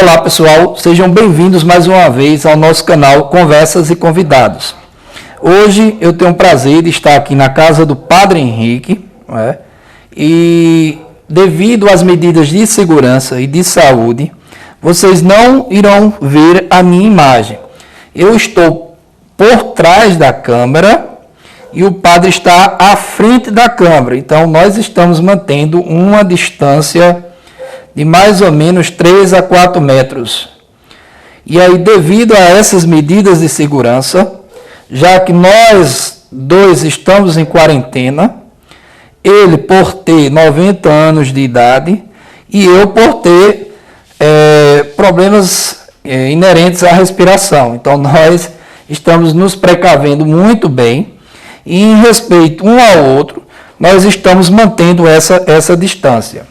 Olá pessoal, sejam bem-vindos mais uma vez ao nosso canal Conversas e Convidados. Hoje eu tenho o prazer de estar aqui na casa do Padre Henrique, e devido às medidas de segurança e de saúde, vocês não irão ver a minha imagem. Eu estou por trás da câmera e o padre está à frente da câmera, então nós estamos mantendo uma distância de mais ou menos 3 a 4 metros. E aí, devido a essas medidas de segurança, já que nós dois estamos em quarentena, ele por ter 90 anos de idade e eu por ter problemas inerentes à respiração. Então, nós estamos nos precavendo muito bem e, em respeito um ao outro, nós estamos mantendo essa distância.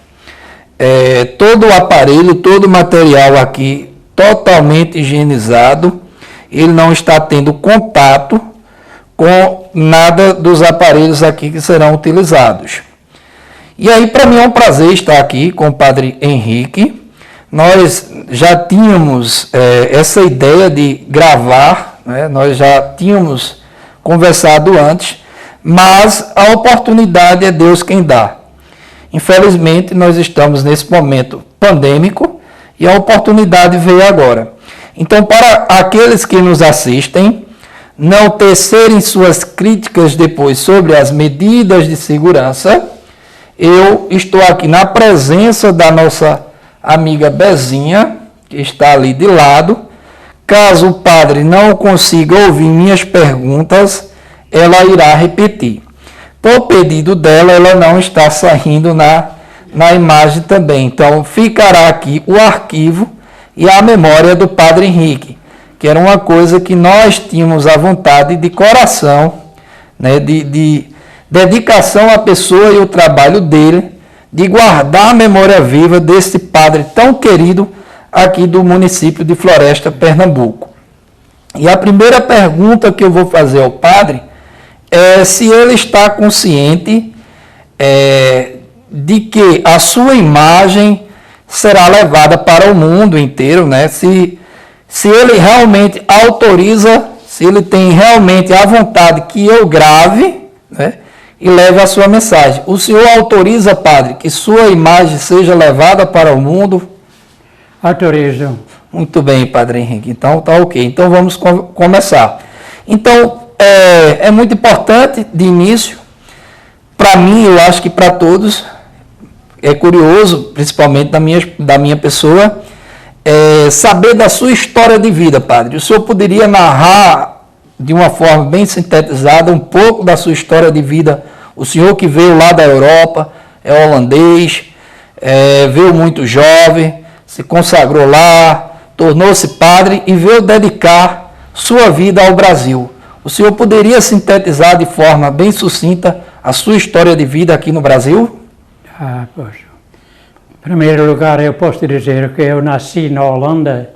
Todo o aparelho, todo o material aqui totalmente higienizado, ele não está tendo contato com nada dos aparelhos aqui que serão utilizados. E aí, para mim é um prazer estar aqui com o Padre Henrique. Nós já tínhamos essa ideia de gravar, nós já tínhamos conversado antes, mas a oportunidade é Deus quem dá. Infelizmente, nós estamos nesse momento pandêmico e a oportunidade veio agora. Então, para aqueles que nos assistem, não tecerem suas críticas depois sobre as medidas de segurança, eu estou aqui na presença da nossa amiga Bezinha, que está ali de lado. Caso o padre não consiga ouvir minhas perguntas, ela irá repetir. Por pedido dela, ela não está saindo na imagem também. Então, ficará aqui o arquivo e a memória do Padre Henrique, que era uma coisa que nós tínhamos a vontade de coração, de dedicação à pessoa e ao trabalho dele, de guardar a memória viva desse padre tão querido aqui do município de Floresta, Pernambuco. E a primeira pergunta que eu vou fazer ao padre é se ele está consciente de que a sua imagem será levada para o mundo inteiro, se ele realmente autoriza, se ele tem realmente a vontade que eu grave, e leve a sua mensagem. O senhor autoriza, padre, que sua imagem seja levada para o mundo? Autorizo. Muito bem, Padre Henrique. Então, tá ok. Então, vamos começar. Então, é muito importante, de início, para mim, eu acho que para todos, é curioso, principalmente da minha pessoa, saber da sua história de vida, padre. O senhor poderia narrar, de uma forma bem sintetizada, um pouco da sua história de vida? O senhor que veio lá da Europa, é holandês, veio muito jovem, se consagrou lá, tornou-se padre e veio dedicar sua vida ao Brasil. O senhor poderia sintetizar de forma bem sucinta a sua história de vida aqui no Brasil? Pois. Em primeiro lugar, eu posso dizer que eu nasci na Holanda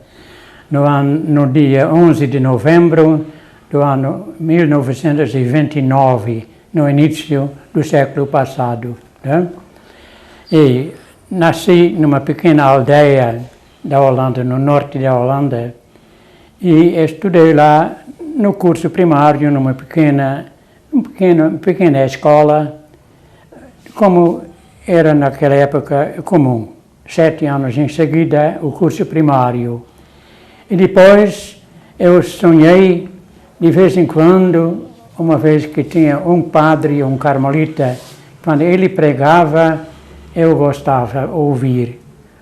no dia 11 de novembro do ano 1929, no início do século passado. E nasci numa pequena aldeia da Holanda, no norte da Holanda, e estudei lá no curso primário, numa pequena escola, como era naquela época comum. 7 anos em seguida, o curso primário. E depois eu sonhei, de vez em quando, uma vez que tinha um padre, um carmelita, quando ele pregava, eu gostava de ouvir.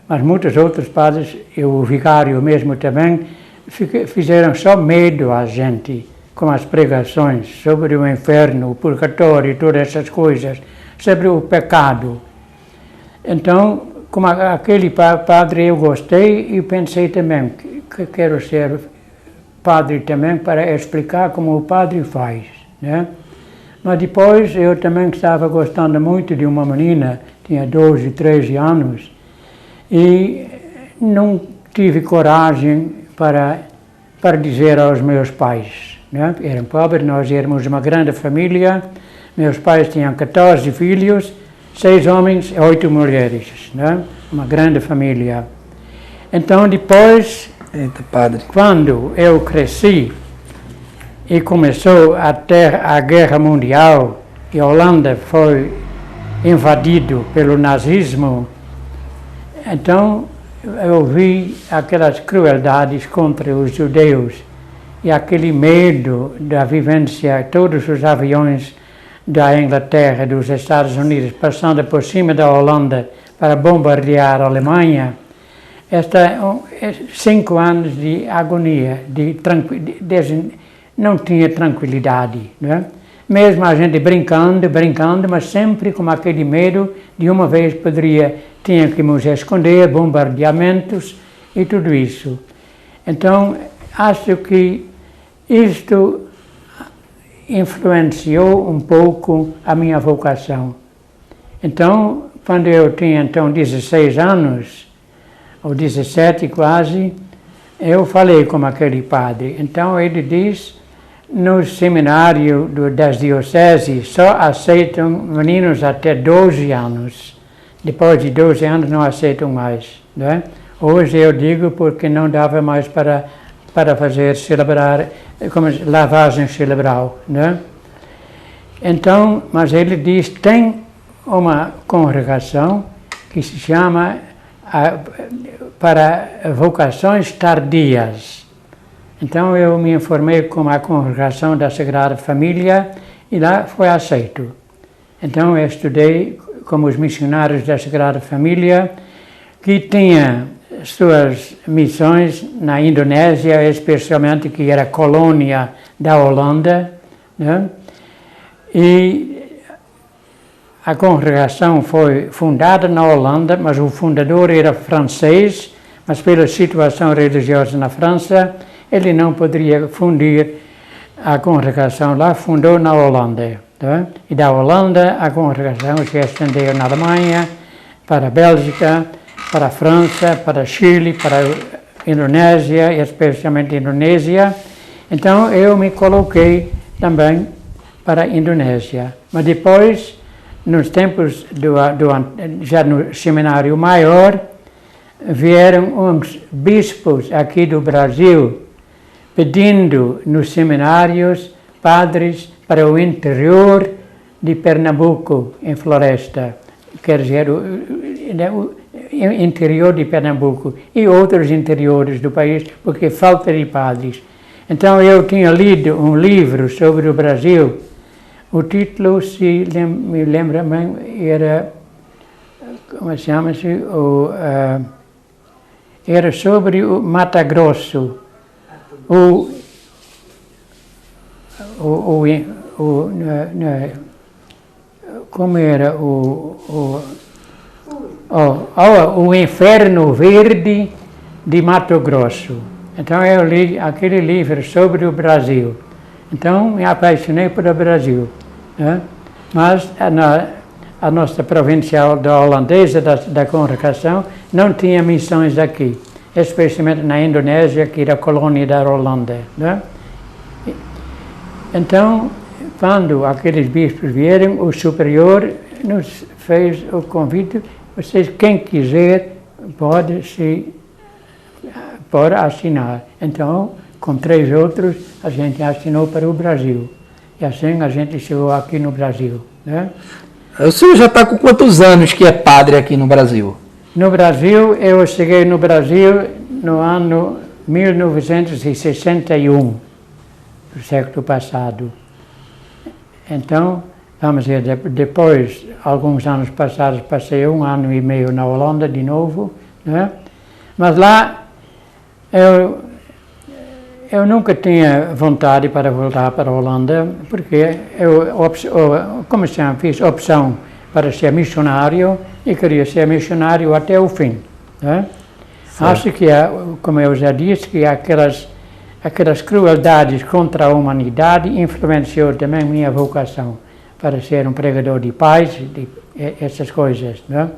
Mas muitos outros padres, o vigário mesmo também, fizeram só medo à gente com as pregações sobre o inferno, o purgatório e todas essas coisas, sobre o pecado. Então, como aquele padre eu gostei e pensei também que quero ser padre também para explicar como o padre faz, Mas depois eu também estava gostando muito de uma menina, tinha 12, 13 anos, e não tive coragem para dizer aos meus pais, Eram pobres, nós éramos uma grande família, meus pais tinham 14 filhos, 6 homens e 8 mulheres, Uma grande família. Então, depois, Eita, padre. quando eu cresci e começou a ter a Guerra Mundial e a Holanda foi invadido pelo nazismo, então eu vi aquelas crueldades contra os judeus e aquele medo da vivência, todos os aviões da Inglaterra, dos Estados Unidos, passando por cima da Holanda para bombardear a Alemanha. 5 anos de agonia, não tinha tranquilidade, né? Mesmo a gente brincando, mas sempre com aquele medo de uma vez tínhamos esconder, bombardeamentos e tudo isso. Então, acho que isto influenciou um pouco a minha vocação. Então, quando eu tinha 16 anos, ou 17 quase, eu falei com aquele padre. Então ele diz, no seminário das dioceses só aceitam meninos até 12 anos. Depois de 12 anos não aceitam mais, né? Hoje eu digo porque não dava mais para fazer como lavagem cerebral, né? Então, mas ele diz, tem uma congregação que se chama para vocações tardias. Então eu me informei com a congregação da Sagrada Família e lá foi aceito. Então eu estudei como os missionários da Sagrada Família, que tinha suas missões na Indonésia, especialmente que era colônia da Holanda, né? E a congregação foi fundada na Holanda, mas o fundador era francês, mas pela situação religiosa na França, ele não poderia fundir a congregação lá, fundou na Holanda. Tá? E da Holanda a congregação se estendeu na Alemanha, para a Bélgica, para a França, para Chile, para a Indonésia, especialmente a Indonésia. Então eu me coloquei também para a Indonésia. Mas depois, nos tempos já no seminário maior, vieram uns bispos aqui do Brasil pedindo nos seminários padres para o interior de Pernambuco, em Floresta, quer dizer, o interior de Pernambuco e outros interiores do país, porque falta de padres. Então eu tinha lido um livro sobre o Brasil. O título, se me lembra bem, era, como se chama-se, era sobre o Mato Grosso. Como era o Inferno Verde de Mato Grosso. Então eu li aquele livro sobre o Brasil. Então me apaixonei pelo Brasil, né? Mas a nossa provincial da holandesa da congregação não tinha missões aqui, especialmente na Indonésia, que era a colônia da Holanda, né? Então, quando aqueles bispos vieram, o superior nos fez o convite, vocês, quem quiser, pode assinar. Então, com 3 outros, a gente assinou para o Brasil. E assim a gente chegou aqui no Brasil, né? O senhor já está com quantos anos que é padre aqui no Brasil? No Brasil, eu cheguei no Brasil no ano 1961, do século passado. Então, vamos dizer, depois, alguns anos passados, passei 1 ano e meio na Holanda de novo, né? Mas lá, eu nunca tinha vontade para voltar para a Holanda, porque fiz opção para ser missionário e queria ser missionário até o fim, né? Acho que, como eu já disse, que aquelas crueldades contra a humanidade influenciou também minha vocação para ser um pregador de paz, essas coisas, né?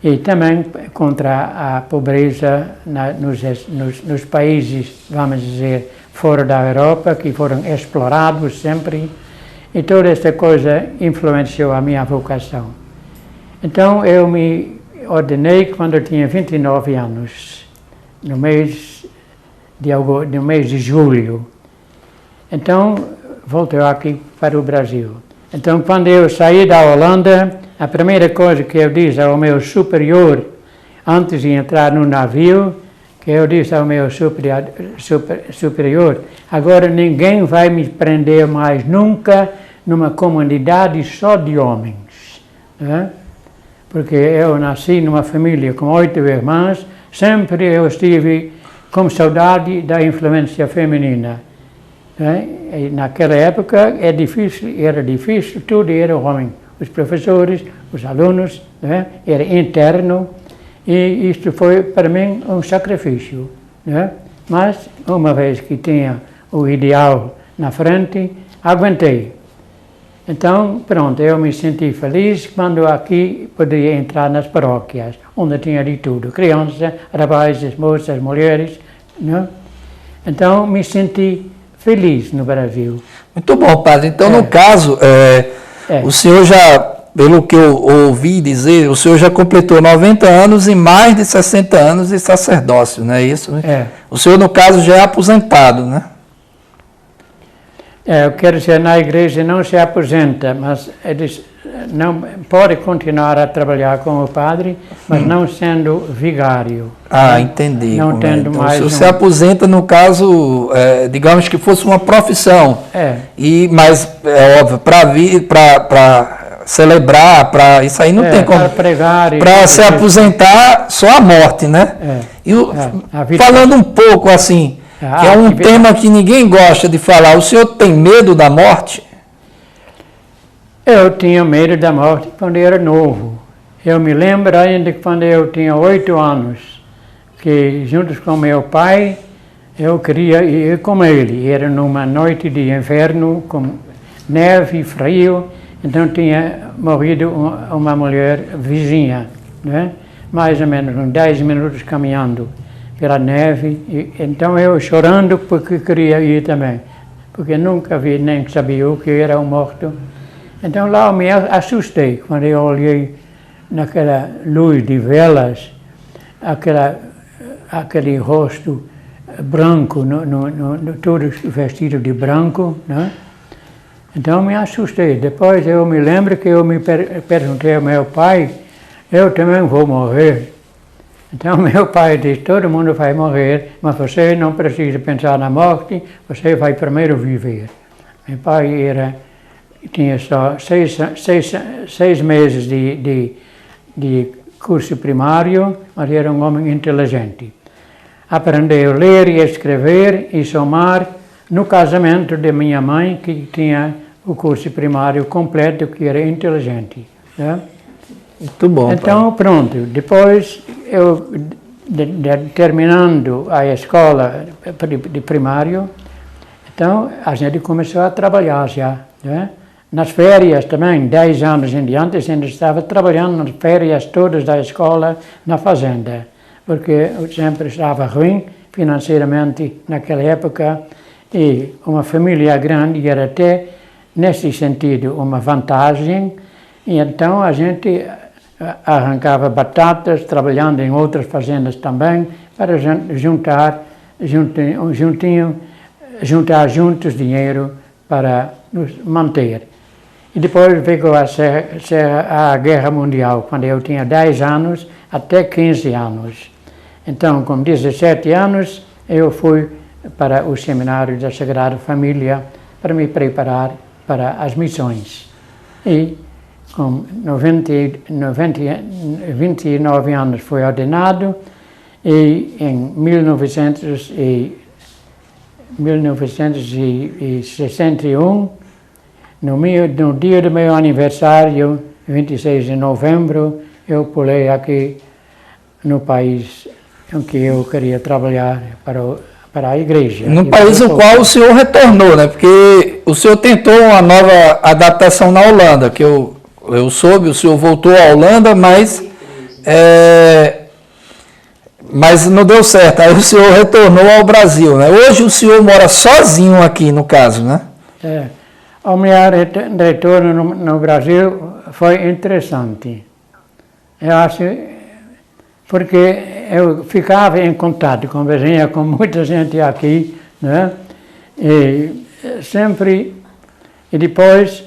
E também contra a pobreza nos países, vamos dizer, fora da Europa, que foram explorados sempre, e toda essa coisa influenciou a minha vocação. Então eu me ordenei quando eu tinha 29 anos. no mês no mês de julho. Então, voltei aqui para o Brasil. Então, quando eu saí da Holanda, a primeira coisa que eu disse ao meu superior, antes de entrar no navio, que eu disse ao meu superior, agora ninguém vai me prender mais nunca numa comunidade só de homens. Né? Porque eu nasci numa família com 8 irmãs, sempre eu estive com saudade da influência feminina. Né? E naquela época era difícil, tudo era homem. Os professores, os alunos, né? Era interno, e isto foi para mim um sacrifício. Né? Mas, uma vez que tinha o ideal na frente, aguentei. Então, pronto, eu me senti feliz quando aqui podia entrar nas paróquias, onde tinha de tudo, crianças, rapazes, moças, mulheres, né? Então, me senti feliz no Brasil. Muito bom, padre. Então, no caso, o senhor já, pelo que eu ouvi dizer, o senhor já completou 90 anos e mais de 60 anos de sacerdócio, não é isso? O senhor, no caso, já é aposentado, né? Eu quero dizer, na igreja não se aposenta, mas eles não pode continuar a trabalhar como padre, mas não sendo vigário. Ah, entendi. Não tendo então, mais. Se você aposenta, no caso, digamos que fosse uma profissão. Mas, é óbvio, para celebrar, para isso aí não tem como. Para pregar. Para se aposentar, só a morte, né? Falando um pouco assim, que é um tema que ninguém gosta de falar, o senhor tem medo da morte? Eu tinha medo da morte quando eu era novo. Eu me lembro ainda que quando eu tinha 8 anos, que juntos com meu pai, eu queria ir com ele. Era numa noite de inverno, com neve e frio, então tinha morrido uma mulher vizinha, né? Mais ou menos uns 10 minutos caminhando pela neve. E, então eu chorando porque queria ir também, porque nunca vi, nem sabia o que era um morto. Então lá eu me assustei quando eu olhei naquela luz de velas, aquele rosto branco, todo vestido de branco, né? Então me assustei. Depois eu me lembro que eu me perguntei ao meu pai, eu também vou morrer. Então meu pai disse, todo mundo vai morrer, mas você não precisa pensar na morte, você vai primeiro viver. Meu pai tinha só 6 meses de curso primário, mas era um homem inteligente. Aprendeu a ler e escrever e somar no casamento de minha mãe, que tinha o curso primário completo, que era inteligente. Né? Muito bom. Então, pronto. Depois, eu, terminando a escola de primário, então a gente começou a trabalhar já. Né? Nas férias também, 10 anos em diante, a gente estava trabalhando nas férias todas da escola na fazenda, porque sempre estava ruim financeiramente naquela época, e uma família grande era até, nesse sentido, uma vantagem, e então a gente arrancava batatas, trabalhando em outras fazendas também, para juntar juntos dinheiro para nos manter. E depois veio a Guerra Mundial, quando eu tinha 10 anos até 15 anos. Então, com 17 anos, eu fui para o Seminário da Sagrada Família para me preparar para as missões. E com 29 anos fui ordenado, e em 1961, no dia do meu aniversário, 26 de novembro, eu pulei aqui no país em que eu queria trabalhar para a igreja. No país no qual o senhor retornou, né? Porque o senhor tentou uma nova adaptação na Holanda, que eu soube, o senhor voltou à Holanda, mas não deu certo. Aí o senhor retornou ao Brasil, né? Hoje o senhor mora sozinho aqui, no caso, né? O meu retorno no Brasil foi interessante. Eu acho, porque eu ficava em contato, conversava com muita gente aqui, né? E sempre, e depois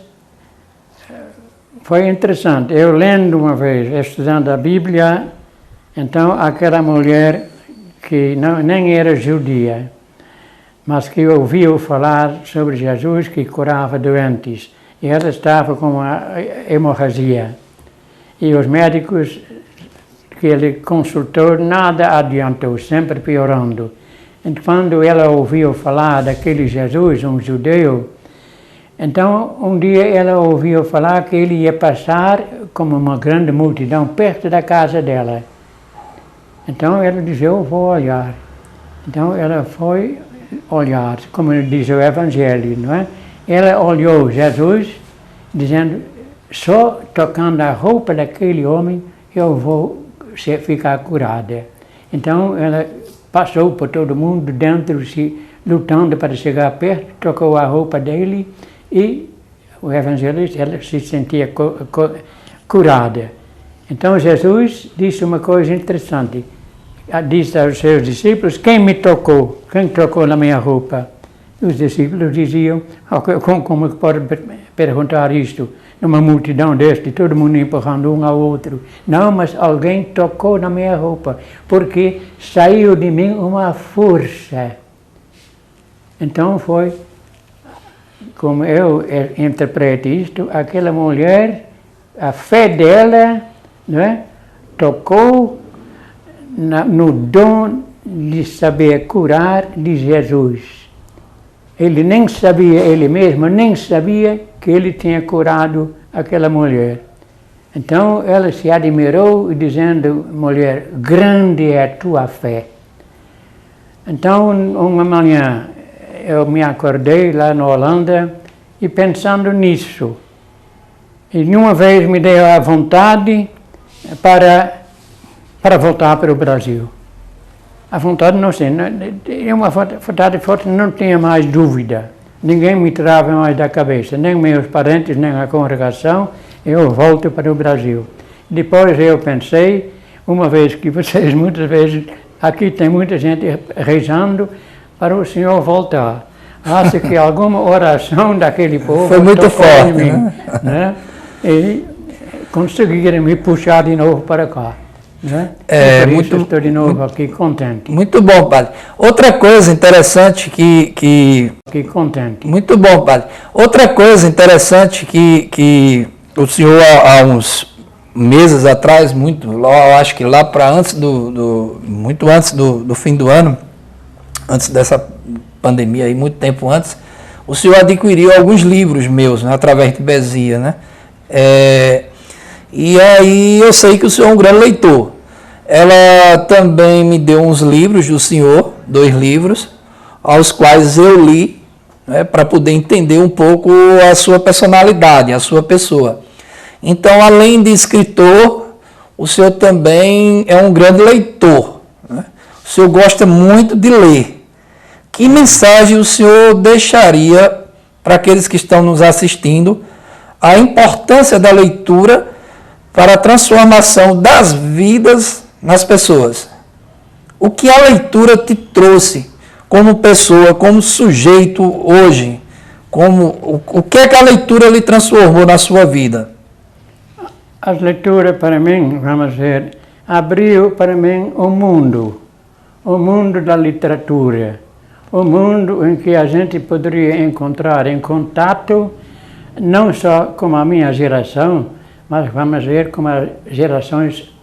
foi interessante, eu lendo uma vez, estudando a Bíblia, então aquela mulher que nem era judia, mas que ouviu falar sobre Jesus que curava doentes, e ela estava com uma hemorragia, e os médicos que ele consultou, nada adiantou, sempre piorando. E quando ela ouviu falar daquele Jesus, um judeu, então um dia ela ouviu falar que ele ia passar como uma grande multidão perto da casa dela. Então ela disse, eu vou olhar. Então ela foi olhar, como diz o Evangelho, não é? Ela olhou Jesus, dizendo, só tocando a roupa daquele homem, eu vou ficar curada. Então ela passou por todo mundo dentro, lutando para chegar perto, tocou a roupa dele e o evangelista, ela se sentia curada. Então Jesus disse uma coisa interessante, disse aos seus discípulos, quem me tocou? Quem tocou na minha roupa? Os discípulos diziam, como pode perguntar isto? Numa multidão deste, todo mundo empurrando um ao outro. Não, mas alguém tocou na minha roupa, porque saiu de mim uma força. Então foi, como eu interpreto isto, aquela mulher, a fé dela, não é? Tocou no dom de saber curar de Jesus. Ele nem sabia, ele mesmo nem sabia que ele tinha curado aquela mulher. Então ela se admirou, dizendo, mulher, grande é a tua fé. Então uma manhã eu me acordei lá na Holanda e pensando nisso. E uma vez me deu a vontade para voltar para o Brasil. A vontade, não sei, é uma vontade forte, não tinha mais dúvida. Ninguém me tirava mais da cabeça, nem meus parentes, nem a congregação, eu volto para o Brasil. Depois eu pensei, uma vez que vocês, muitas vezes, aqui tem muita gente rezando para o Senhor voltar. Acho que alguma oração daquele povo foi muito forte, em mim, né? E conseguiram me puxar de novo para cá. Né? Estou de novo aqui contente. Muito bom, padre. Outra coisa interessante que contente. Muito bom, padre. Outra coisa interessante que o senhor há uns meses atrás, eu acho que lá para muito antes do fim do ano, antes dessa pandemia aí, muito tempo antes, o senhor adquiriu alguns livros meus, né, através de Bezia, né? E aí eu sei que o senhor é um grande leitor. Ela também me deu uns livros do senhor, 2 livros, aos quais eu li, né, para poder entender um pouco a sua personalidade, a sua pessoa. Então, além de escritor, o senhor também é um grande leitor, né? O senhor gosta muito de ler. Que mensagem o senhor deixaria para aqueles que estão nos assistindo a importância da leitura para a transformação das vidas nas pessoas? O que a leitura te trouxe como pessoa, como sujeito hoje? O que é que a leitura lhe transformou na sua vida? As leituras para mim, vamos ver, abriu para mim o mundo da literatura, o mundo em que a gente poderia encontrar em contato, não só com a minha geração, mas vamos ver como as gerações,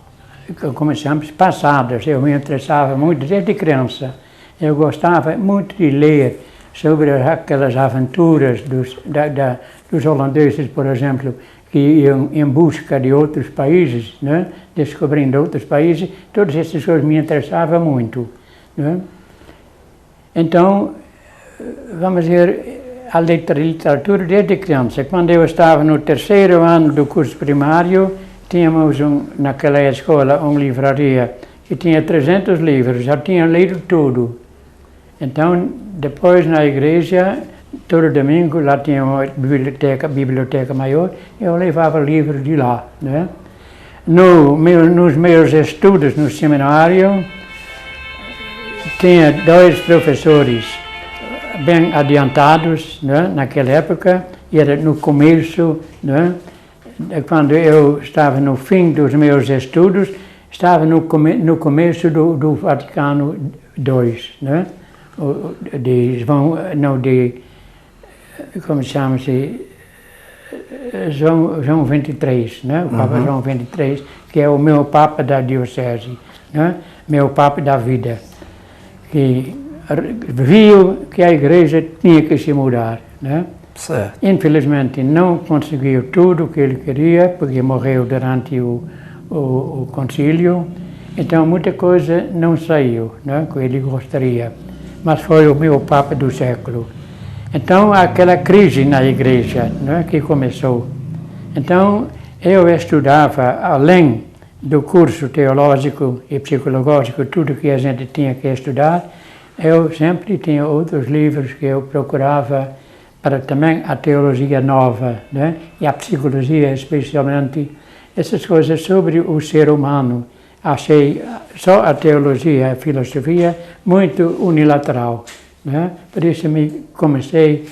como chamamos, passadas. Eu me interessava muito desde criança. Eu gostava muito de ler sobre aquelas aventuras dos holandeses, por exemplo, que iam em busca de outros países, né? Descobrindo outros países. Todas essas coisas me interessavam muito, né? Então, vamos ver, a literatura desde criança. Quando eu estava no 3º ano do curso primário, tínhamos naquela escola uma livraria que tinha 300 livros, já tinha lido tudo. Então, depois na igreja, todo domingo, lá tinha uma biblioteca maior, eu levava livros de lá, né? Nos meus estudos no seminário, tinha 2 professores bem adiantados, né, naquela época, e era no começo, né, quando eu estava no fim dos meus estudos, estava no começo do Vaticano II, né, como chama-se, João 23, né, o Papa João 23, que é o meu Papa da Diocese, né, meu Papa da vida, que viu que a Igreja tinha que se mudar, né? Certo. Infelizmente não conseguiu tudo o que ele queria, porque morreu durante o concílio, então muita coisa não saiu, né, que ele gostaria, mas foi o meu Papa do século. Então aquela crise na Igreja, né, que começou. Então eu estudava, além do curso teológico e psicológico, tudo que a gente tinha que estudar, eu sempre tinha outros livros que eu procurava para também a teologia nova, né? E a psicologia especialmente, essas coisas sobre o ser humano. Achei só a teologia, a filosofia, muito unilateral, né? Por isso comecei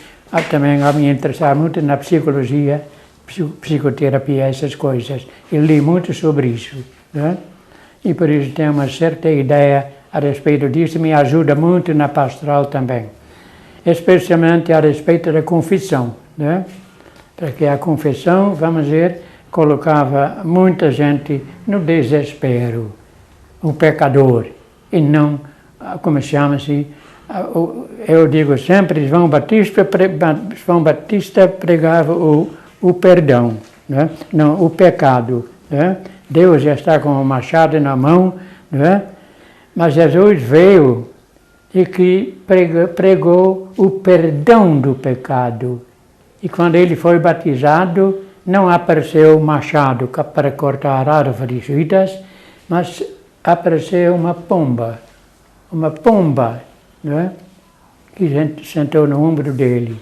também a me interessar muito na psicologia, psicoterapia, essas coisas. Eu li muito sobre isso, né? E por isso tenho uma certa ideia a respeito disso, me ajuda muito na pastoral também. Especialmente a respeito da confissão, né? Porque a confissão, vamos dizer, colocava muita gente no desespero, o pecador, e não, como chama-se, eu digo sempre, João Batista pregava o perdão, né? Não, o pecado, né? Deus já está com o machado na mão, né? Mas Jesus veio e que pregou o perdão do pecado. E quando ele foi batizado, não apareceu o machado para cortar árvores vidas, mas apareceu uma pomba, né? Que sentou no ombro dele.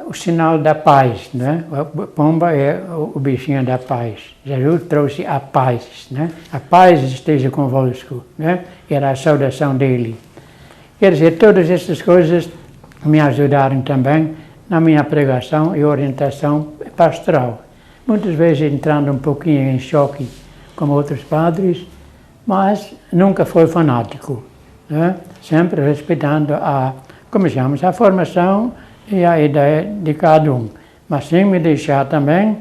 O sinal da paz, né? A pomba é o bichinho da paz. Jesus trouxe a paz, né? A paz esteja convosco, né? Era a saudação dele. Quer dizer, todas essas coisas me ajudaram também na minha pregação e orientação pastoral. Muitas vezes entrando um pouquinho em choque com outros padres, mas nunca foi fanático, né? Sempre respeitando a formação e a ideia de cada um, mas sem me deixar também,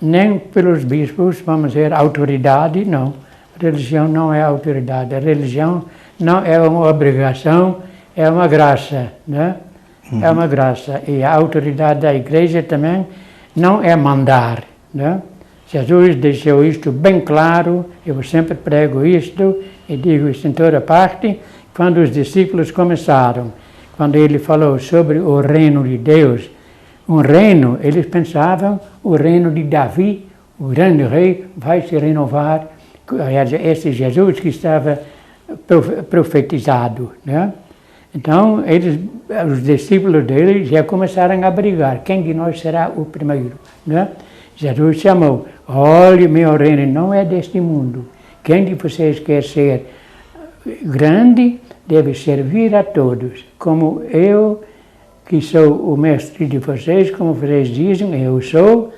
nem pelos bispos, vamos dizer, autoridade, não. Religião não é autoridade, a religião não é uma obrigação, é uma graça, né? É uma graça, e a autoridade da Igreja também não é mandar, né? Jesus deixou isto bem claro, eu sempre prego isto, e digo isso em toda parte, quando os discípulos começaram. Quando ele falou sobre o reino de Deus, um reino, eles pensavam, o reino de Davi, o grande rei, vai se renovar. Esse Jesus que estava profetizado, né? Então, os discípulos dele já começaram a brigar. Quem de nós será o primeiro, né? Jesus chamou, olhe, meu reino não é deste mundo. Quem de vocês quer ser grande, deve servir a todos, como eu, que sou o mestre de vocês, como vocês dizem, eu sou,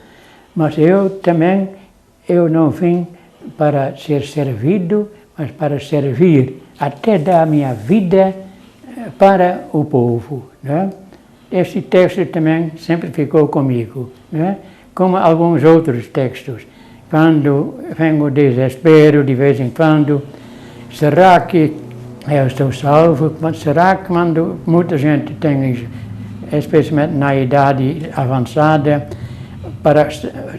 mas eu também, eu não vim para ser servido, mas para servir, até dar a minha vida para o povo, né? Este texto também sempre ficou comigo, né? Como alguns outros textos. Quando vem o desespero, de vez em quando, será que eu estou salvo? Será que quando muita gente tem, especialmente na idade avançada,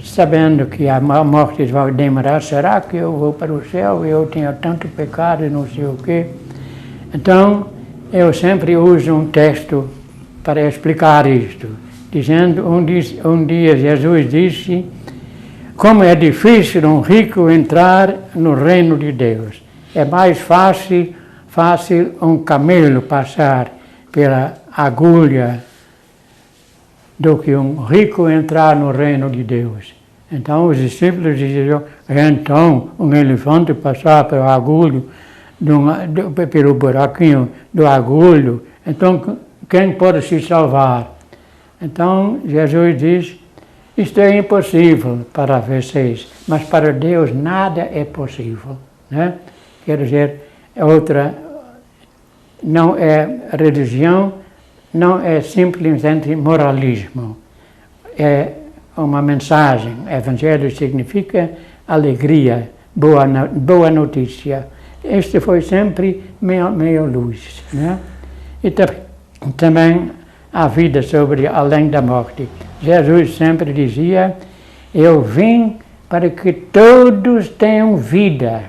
sabendo que a morte vai demorar, será que eu vou para o céu? Eu tenho tanto pecado e não sei o quê. Então, eu sempre uso um texto para explicar isto, dizendo, um dia Jesus disse, como é difícil um rico entrar no reino de Deus. É mais fácil um camelo passar pela agulha do que um rico entrar no reino de Deus. Então os discípulos diziam, então um elefante passar pelo agulho, pelo buraquinho do agulho, então quem pode se salvar? Então Jesus diz, isto é impossível para vocês, mas para Deus nada é possível. Né? Quer dizer, não é religião, não é simplesmente moralismo. É uma mensagem. Evangelho significa alegria, boa notícia. Este foi sempre meio luz. Né? E também a vida sobre além da morte. Jesus sempre dizia, eu vim para que todos tenham vida,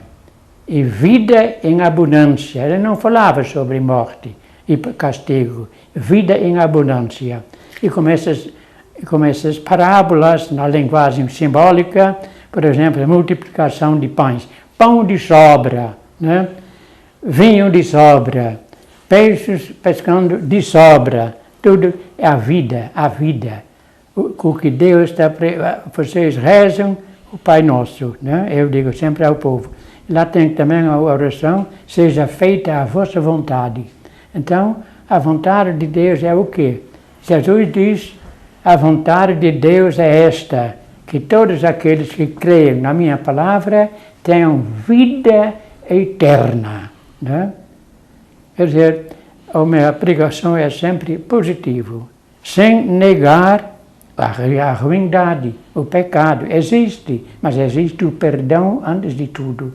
e vida em abundância. Ele não falava sobre morte e castigo, vida em abundância. E com essas parábolas na linguagem simbólica, por exemplo, a multiplicação de pães, pão de sobra, né? Vinho de sobra, peixes pescando de sobra, tudo é a vida, a vida. O que Deus está... Vocês rezam o Pai Nosso, né? Eu digo sempre ao povo. Lá tem também a oração, seja feita a vossa vontade. Então, a vontade de Deus é o quê? Jesus diz, a vontade de Deus é esta, que todos aqueles que creem na minha palavra tenham vida eterna. Né? Quer dizer, a minha pregação é sempre positiva, sem negar a ruindade, o pecado. Existe, mas existe o perdão antes de tudo.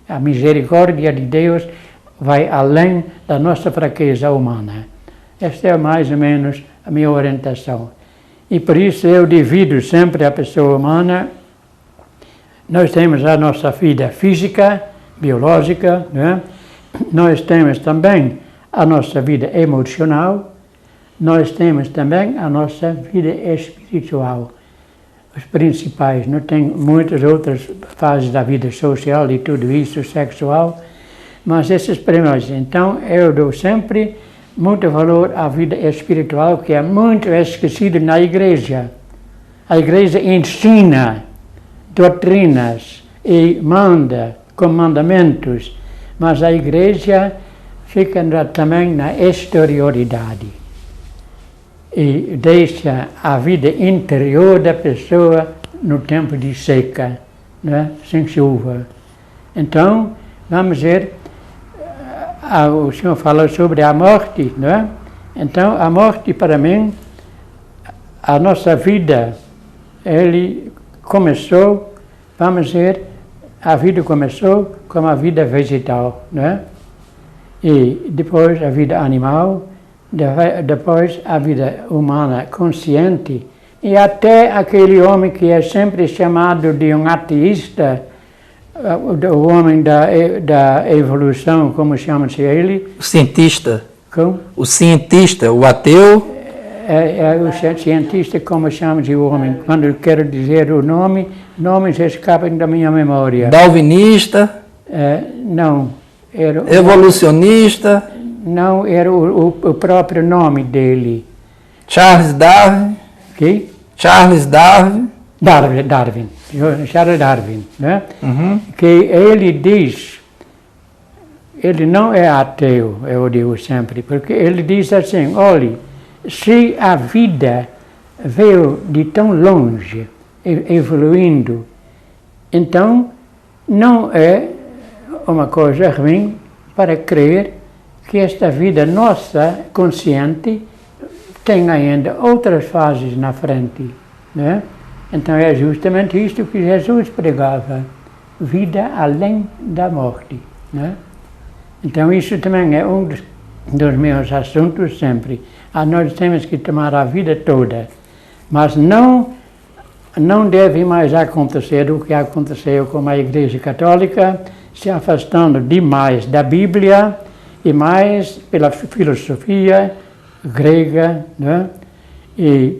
A misericórdia de Deus vai além da nossa fraqueza humana. Esta é mais ou menos a minha orientação. E por isso eu divido sempre a pessoa humana. Nós temos a nossa vida física, biológica, né? Nós temos também a nossa vida emocional, nós temos também a nossa vida espiritual. Os principais, não tem muitas outras fases da vida social e tudo isso, sexual, mas esses primeiros. Então eu dou sempre muito valor à vida espiritual, que é muito esquecida na igreja. A igreja ensina doutrinas e manda com mandamentos, mas a igreja fica também na exterioridade e deixa a vida interior da pessoa no tempo de seca, né? Sem chuva. Então, vamos ver, o senhor falou sobre a morte, né? Então, a morte para mim, a nossa vida, ele começou, vamos ver, a vida começou como a vida vegetal, né? E depois a vida animal, depois a vida humana consciente, e até aquele homem que é sempre chamado de um ateísta, o homem da evolução, como chama-se ele? O cientista. Como? O cientista, o ateu. É o cientista, como chama-se o homem. Quando eu quero dizer o nome, nomes escapam da minha memória. Darwinista. Não. Evolucionista. Não, era o próprio nome dele. Charles Darwin. Que? Charles Darwin. Darwin. Charles Darwin, né? Uhum. Que ele diz, ele não é ateu, eu digo sempre, porque ele diz assim, olhe, se a vida veio de tão longe, evoluindo, então não é uma coisa ruim para crer que esta vida nossa, consciente, tem ainda outras fases na frente, né? Então é justamente isto que Jesus pregava, vida além da morte, né? Então isso também é um dos meus assuntos sempre. Nós temos que tomar a vida toda, mas não deve mais acontecer o que aconteceu com a Igreja Católica, se afastando demais da Bíblia e mais pela filosofia grega, né? E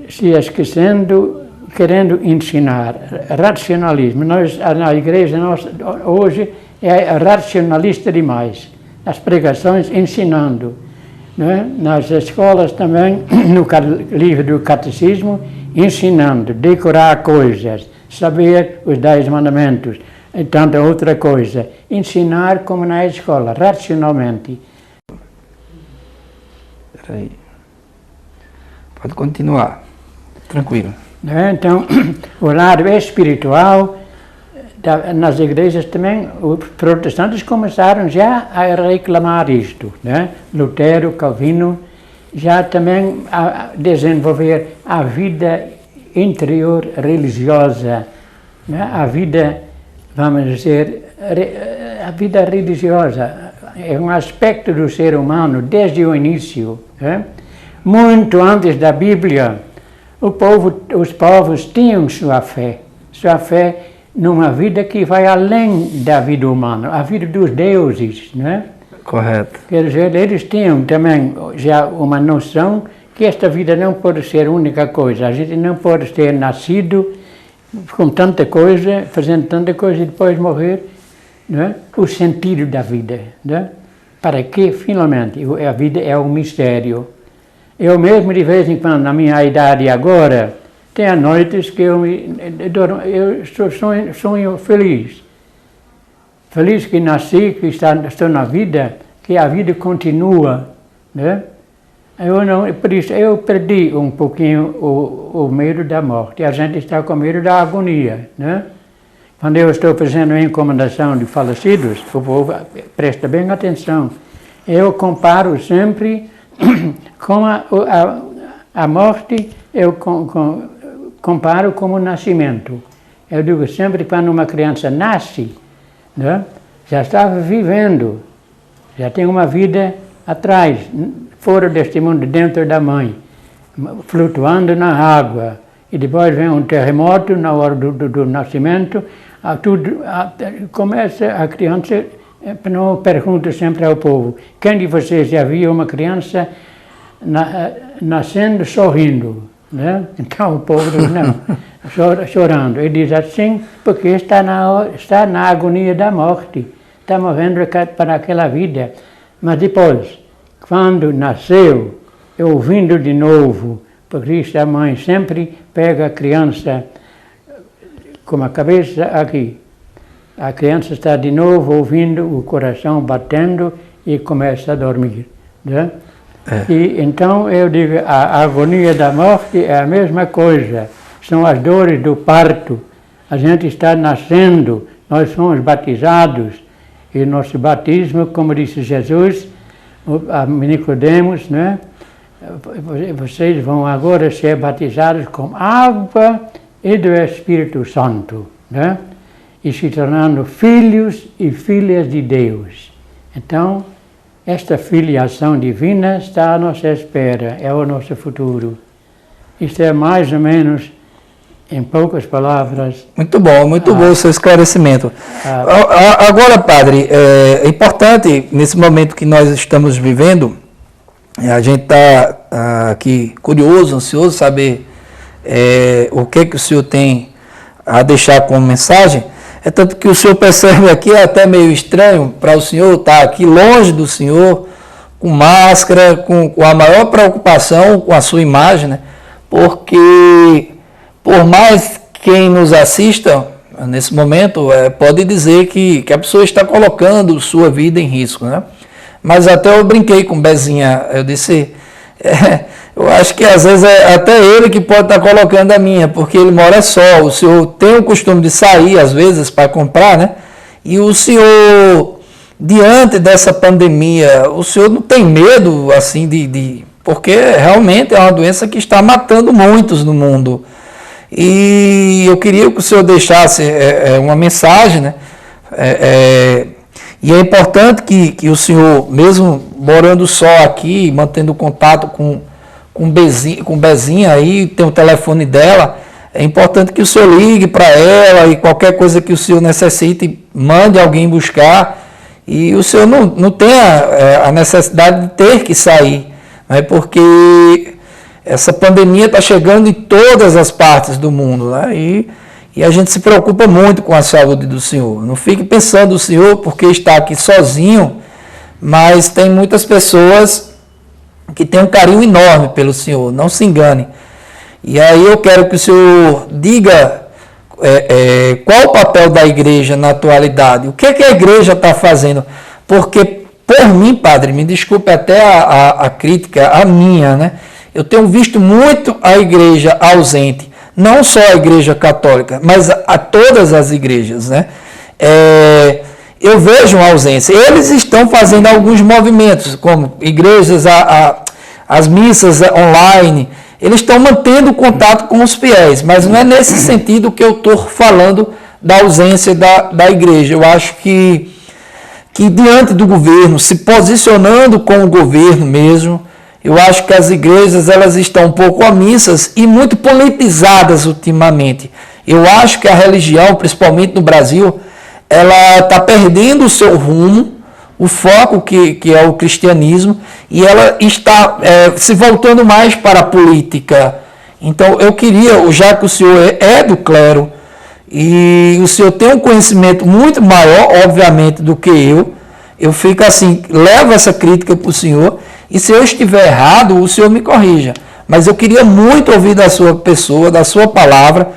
se esquecendo, querendo ensinar racionalismo. Na igreja nossa hoje é racionalista demais, nas pregações ensinando, né? Nas escolas também, no livro do catecismo, ensinando, decorar coisas, saber os 10 mandamentos e tanta outra coisa. Ensinar como na escola, racionalmente. Peraí. Pode continuar. Tranquilo. Então, o lado espiritual, nas igrejas também, os protestantes começaram já a reclamar isto, né? Lutero, Calvino, já também a desenvolver a vida interior religiosa, né? A vida, vamos dizer, a vida religiosa é um aspecto do ser humano desde o início, né? Muito antes da Bíblia, os povos tinham sua fé numa vida que vai além da vida humana, a vida dos deuses, né? Correto. Quer dizer, eles tinham também já uma noção que esta vida não pode ser a única coisa. A gente não pode ter nascido com tanta coisa, fazendo tanta coisa e depois morrer, né? O sentido da vida, né? Para que, finalmente, a vida é um mistério. Eu mesmo, de vez em quando, na minha idade agora, tem noites que eu sonho feliz. Feliz que nasci, que estou na vida, que a vida continua, né? Por isso, eu perdi um pouquinho o medo da morte. A gente está com medo da agonia, né? Quando eu estou fazendo a encomendação de falecidos, o povo presta bem atenção. Eu comparo sempre com a morte, eu comparo como o nascimento. Eu digo sempre, quando uma criança nasce, né, já estava vivendo, já tem uma vida atrás, fora deste mundo, dentro da mãe, flutuando na água. E depois vem um terremoto na hora do nascimento, começa a criança, não pergunto sempre ao povo, quem de vocês já viu uma criança nascendo sorrindo? Né? Então o povo diz, não, chorando. Ele diz assim, porque está na agonia da morte, está morrendo para aquela vida. Mas depois, quando nasceu, ouvindo de novo, porque isso a mãe sempre pega a criança com a cabeça aqui. A criança está de novo ouvindo o coração batendo e começa a dormir, né? E então eu digo, a agonia da morte é a mesma coisa, são as dores do parto. A gente está nascendo, nós somos batizados, e nosso batismo, como disse Jesus, a Nicodemos, né? Vocês vão agora ser batizados com água e do Espírito Santo, né? E se tornando filhos e filhas de Deus. Então, esta filiação divina está à nossa espera, é o nosso futuro. Isto é mais ou menos, em poucas palavras... Muito bom o seu esclarecimento. Agora, padre, é importante, nesse momento que nós estamos vivendo, a gente está aqui curioso, ansioso, saber o que o senhor tem a deixar como mensagem. É tanto que o senhor percebe aqui, é até meio estranho para o senhor estar aqui longe do senhor, com máscara, com a maior preocupação com a sua imagem, né? Porque, por mais quem nos assista, nesse momento, pode dizer que a pessoa está colocando sua vida em risco, né? Mas até eu brinquei com o Bezinha, eu disse... eu acho que às vezes é até ele que pode estar colocando a minha, porque ele mora só. O senhor tem o costume de sair, às vezes, para comprar, né? E o senhor, diante dessa pandemia, o senhor não tem medo, assim, porque realmente é uma doença que está matando muitos no mundo. E eu queria que o senhor deixasse uma mensagem, né? E é importante que o senhor, mesmo morando só aqui, mantendo contato com Bezinha aí, tem o telefone dela, é importante que o senhor ligue para ela e qualquer coisa que o senhor necessite, mande alguém buscar. E o senhor não tenha a necessidade de ter que sair, né? Porque essa pandemia está chegando em todas as partes do mundo, né? E a gente se preocupa muito com a saúde do senhor. Não fique pensando o senhor porque está aqui sozinho, mas tem muitas pessoas que têm um carinho enorme pelo senhor, não se engane. E aí eu quero que o senhor diga qual o papel da igreja na atualidade, o que é que a igreja está fazendo, porque por mim, padre, me desculpe até a crítica, a minha, né? Eu tenho visto muito a igreja ausente, não só a igreja católica, mas a todas as igrejas, né? Eu vejo uma ausência. Eles estão fazendo alguns movimentos, como igrejas, as missas online, eles estão mantendo contato com os fiéis, mas não é nesse sentido que eu estou falando da ausência da igreja. Eu acho que diante do governo, se posicionando com o governo mesmo, eu acho que as igrejas elas estão um pouco omissas e muito politizadas ultimamente. Eu acho que a religião, principalmente no Brasil, ela está perdendo o seu rumo, o foco que é o cristianismo, e ela está se voltando mais para a política. Então eu queria, já que o senhor é do clero, e o senhor tem um conhecimento muito maior, obviamente, do que eu fico assim, levo essa crítica para o senhor, e se eu estiver errado, o senhor me corrija. Mas eu queria muito ouvir da sua pessoa, da sua palavra,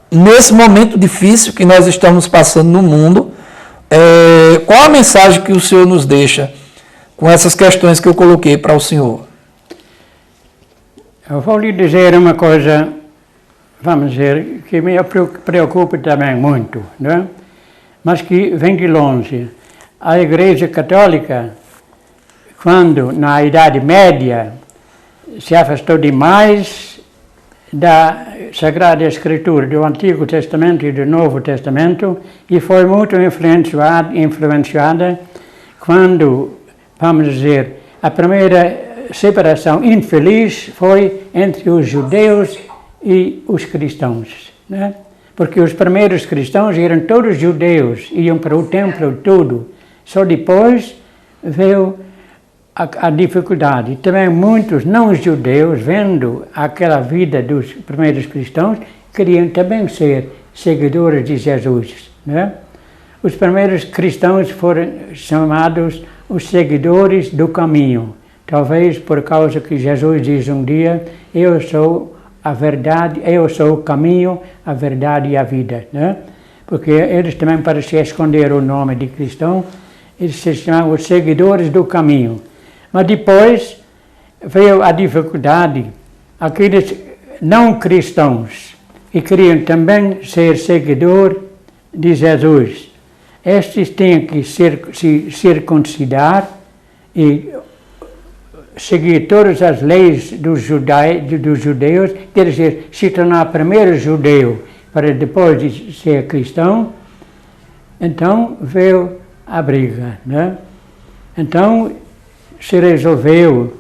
nesse momento difícil que nós estamos passando no mundo, qual a mensagem que o senhor nos deixa com essas questões que eu coloquei para o senhor? Eu vou lhe dizer uma coisa, vamos dizer, que me preocupa também muito, né? Mas que vem de longe. A Igreja Católica, quando na Idade Média se afastou demais da Sagrada Escritura, do Antigo Testamento e do Novo Testamento, e foi muito influenciada quando, vamos dizer, a primeira separação infeliz foi entre os judeus e os cristãos, né? Porque os primeiros cristãos eram todos judeus, iam para o templo tudo. Só depois veio a dificuldade. Também muitos não-judeus, vendo aquela vida dos primeiros cristãos, queriam também ser seguidores de Jesus, né? Os primeiros cristãos foram chamados os seguidores do caminho. Talvez por causa que Jesus diz um dia, eu sou a verdade, eu sou o caminho, a verdade e a vida, né? Porque eles também, para se esconder o nome de cristão, eles se chamam os seguidores do caminho. Mas depois veio a dificuldade, aqueles não cristãos, que queriam também ser seguidor de Jesus. Estes tinham que se circuncidar e seguir todas as leis dos judeus, quer dizer, se tornar primeiro judeu para depois de ser cristão. Então veio a briga, né? Então se resolveu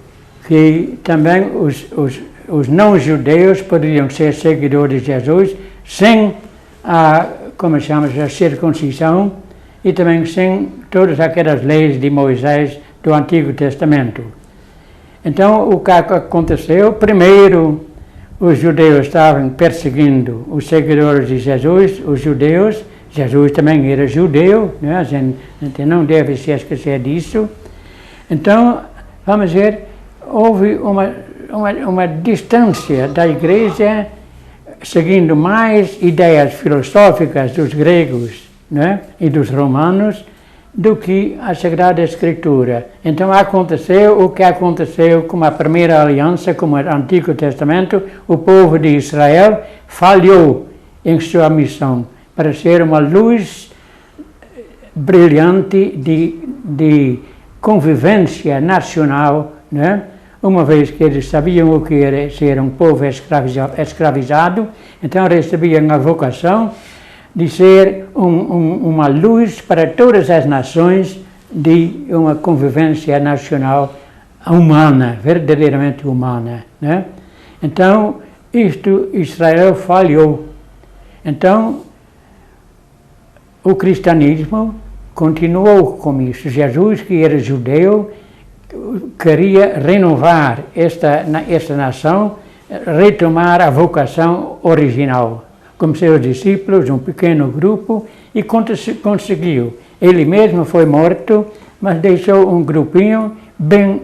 que também os não-judeus poderiam ser seguidores de Jesus sem a circuncisão e também sem todas aquelas leis de Moisés do Antigo Testamento. Então, o que aconteceu? Primeiro, os judeus estavam perseguindo os seguidores de Jesus, os judeus. Jesus também era judeu, né? A gente não deve se esquecer disso. Então, vamos ver, houve uma distância da igreja, seguindo mais ideias filosóficas dos gregos, né, e dos romanos, do que a Sagrada Escritura. Então aconteceu o que aconteceu com a primeira aliança, com o Antigo Testamento. O povo de Israel falhou em sua missão para ser uma luz brilhante de convivência nacional, né? Uma vez que eles sabiam o que era ser um povo escravizado, então recebiam a vocação de ser uma luz para todas as nações, de uma convivência nacional humana, verdadeiramente humana, né? Então, Israel falhou. Então, o cristianismo continuou com isso. Jesus, que era judeu, queria renovar esta nação, retomar a vocação original. Com seus discípulos, um pequeno grupo, e conseguiu. Ele mesmo foi morto, mas deixou um grupinho bem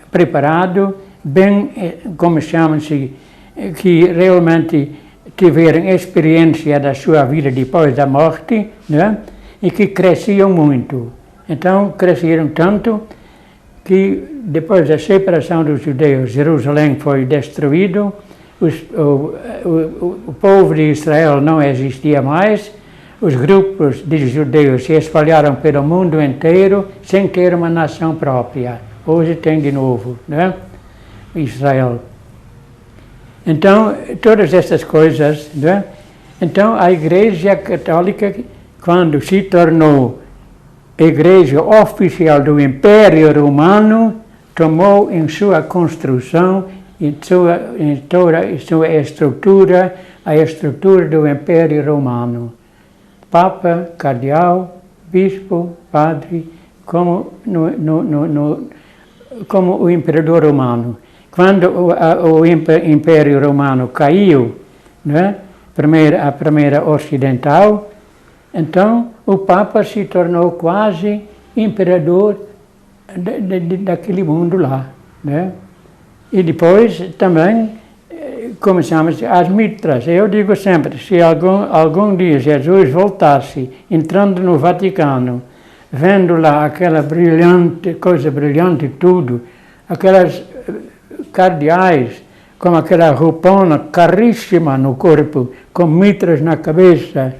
preparado, bem, como chamam-se, que realmente tiveram experiência da sua vida depois da morte, né? E que cresciam muito. Então, cresceram tanto que depois da separação dos judeus, Jerusalém foi destruído, o povo de Israel não existia mais, os grupos de judeus se espalharam pelo mundo inteiro sem ter uma nação própria. Hoje tem de novo, né? Israel. Então, todas essas coisas, né? Então, a Igreja Católica, quando se tornou Igreja oficial do Império Romano, tomou em sua construção, em toda a sua estrutura, a estrutura do Império Romano. Papa, cardeal, bispo, padre, como o imperador romano. Quando o Império Romano caiu, né, a primeira ocidental, então o Papa se tornou quase imperador daquele mundo lá, né? E depois também começamos as mitras. Eu digo sempre, se algum dia Jesus voltasse, entrando no Vaticano, vendo lá aquela coisa brilhante tudo, aquelas cardeais com aquela roupona caríssima no corpo, com mitras na cabeça,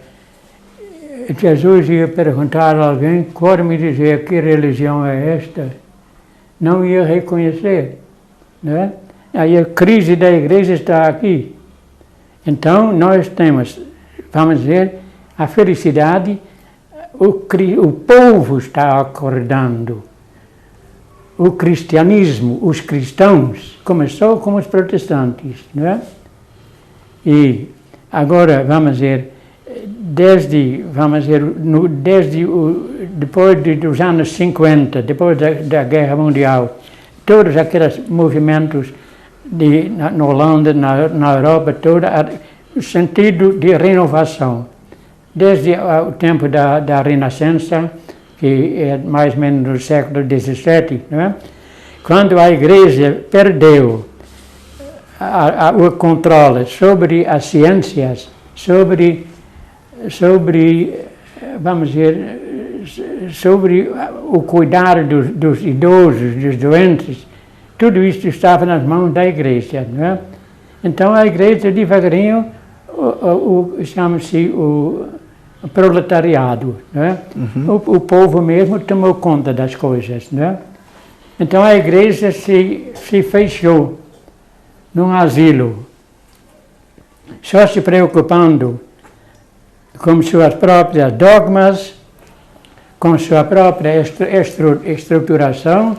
Jesus ia perguntar a alguém, pode me dizer que religião é esta? Não ia reconhecer, né? Aí a crise da igreja está aqui. Então nós temos, vamos dizer, a felicidade, o povo está acordando. O cristianismo, os cristãos, começou com os protestantes, não é? E agora, vamos dizer, depois dos anos 50, depois da Guerra Mundial, todos aqueles movimentos na Holanda, na Europa toda, o sentido de renovação. Desde o tempo da Renascença, que é mais ou menos no século XVII, não é? Quando a Igreja perdeu o controle sobre as ciências, sobre, vamos dizer, sobre o cuidar dos idosos, dos doentes, tudo isso estava nas mãos da Igreja, não é? Então a Igreja devagarinho, chama-se o proletariado, não é? Uhum. O povo mesmo tomou conta das coisas, não é? Então a Igreja se fechou num asilo, só se preocupando com suas próprias dogmas, com sua própria estruturação,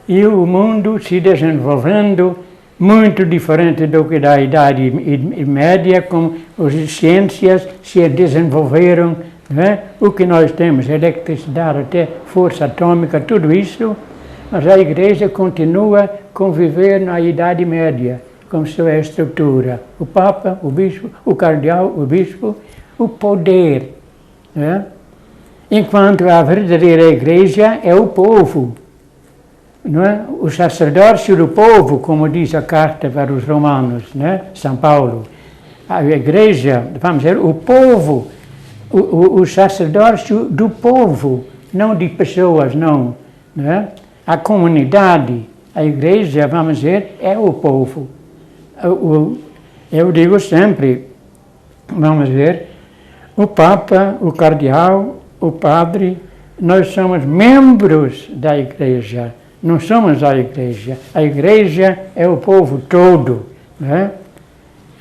e o mundo se desenvolvendo muito diferente do que da Idade Média, como as ciências se desenvolveram, né? O que nós temos, eletricidade, até força atômica, tudo isso, mas a Igreja continua a conviver na Idade Média, com sua estrutura. O Papa, o Bispo, o Cardeal, o Bispo, o poder, né? Enquanto a verdadeira Igreja é o povo, não é? O sacerdócio do povo, como diz a carta para os romanos, né? São Paulo. A Igreja, vamos dizer, o povo, o sacerdócio do povo, não de pessoas, não, né? A comunidade, a Igreja, vamos dizer, é o povo. Eu digo sempre, vamos ver, o Papa, o Cardeal, o Padre, nós somos membros da Igreja, não somos a Igreja. A Igreja é o povo todo, né?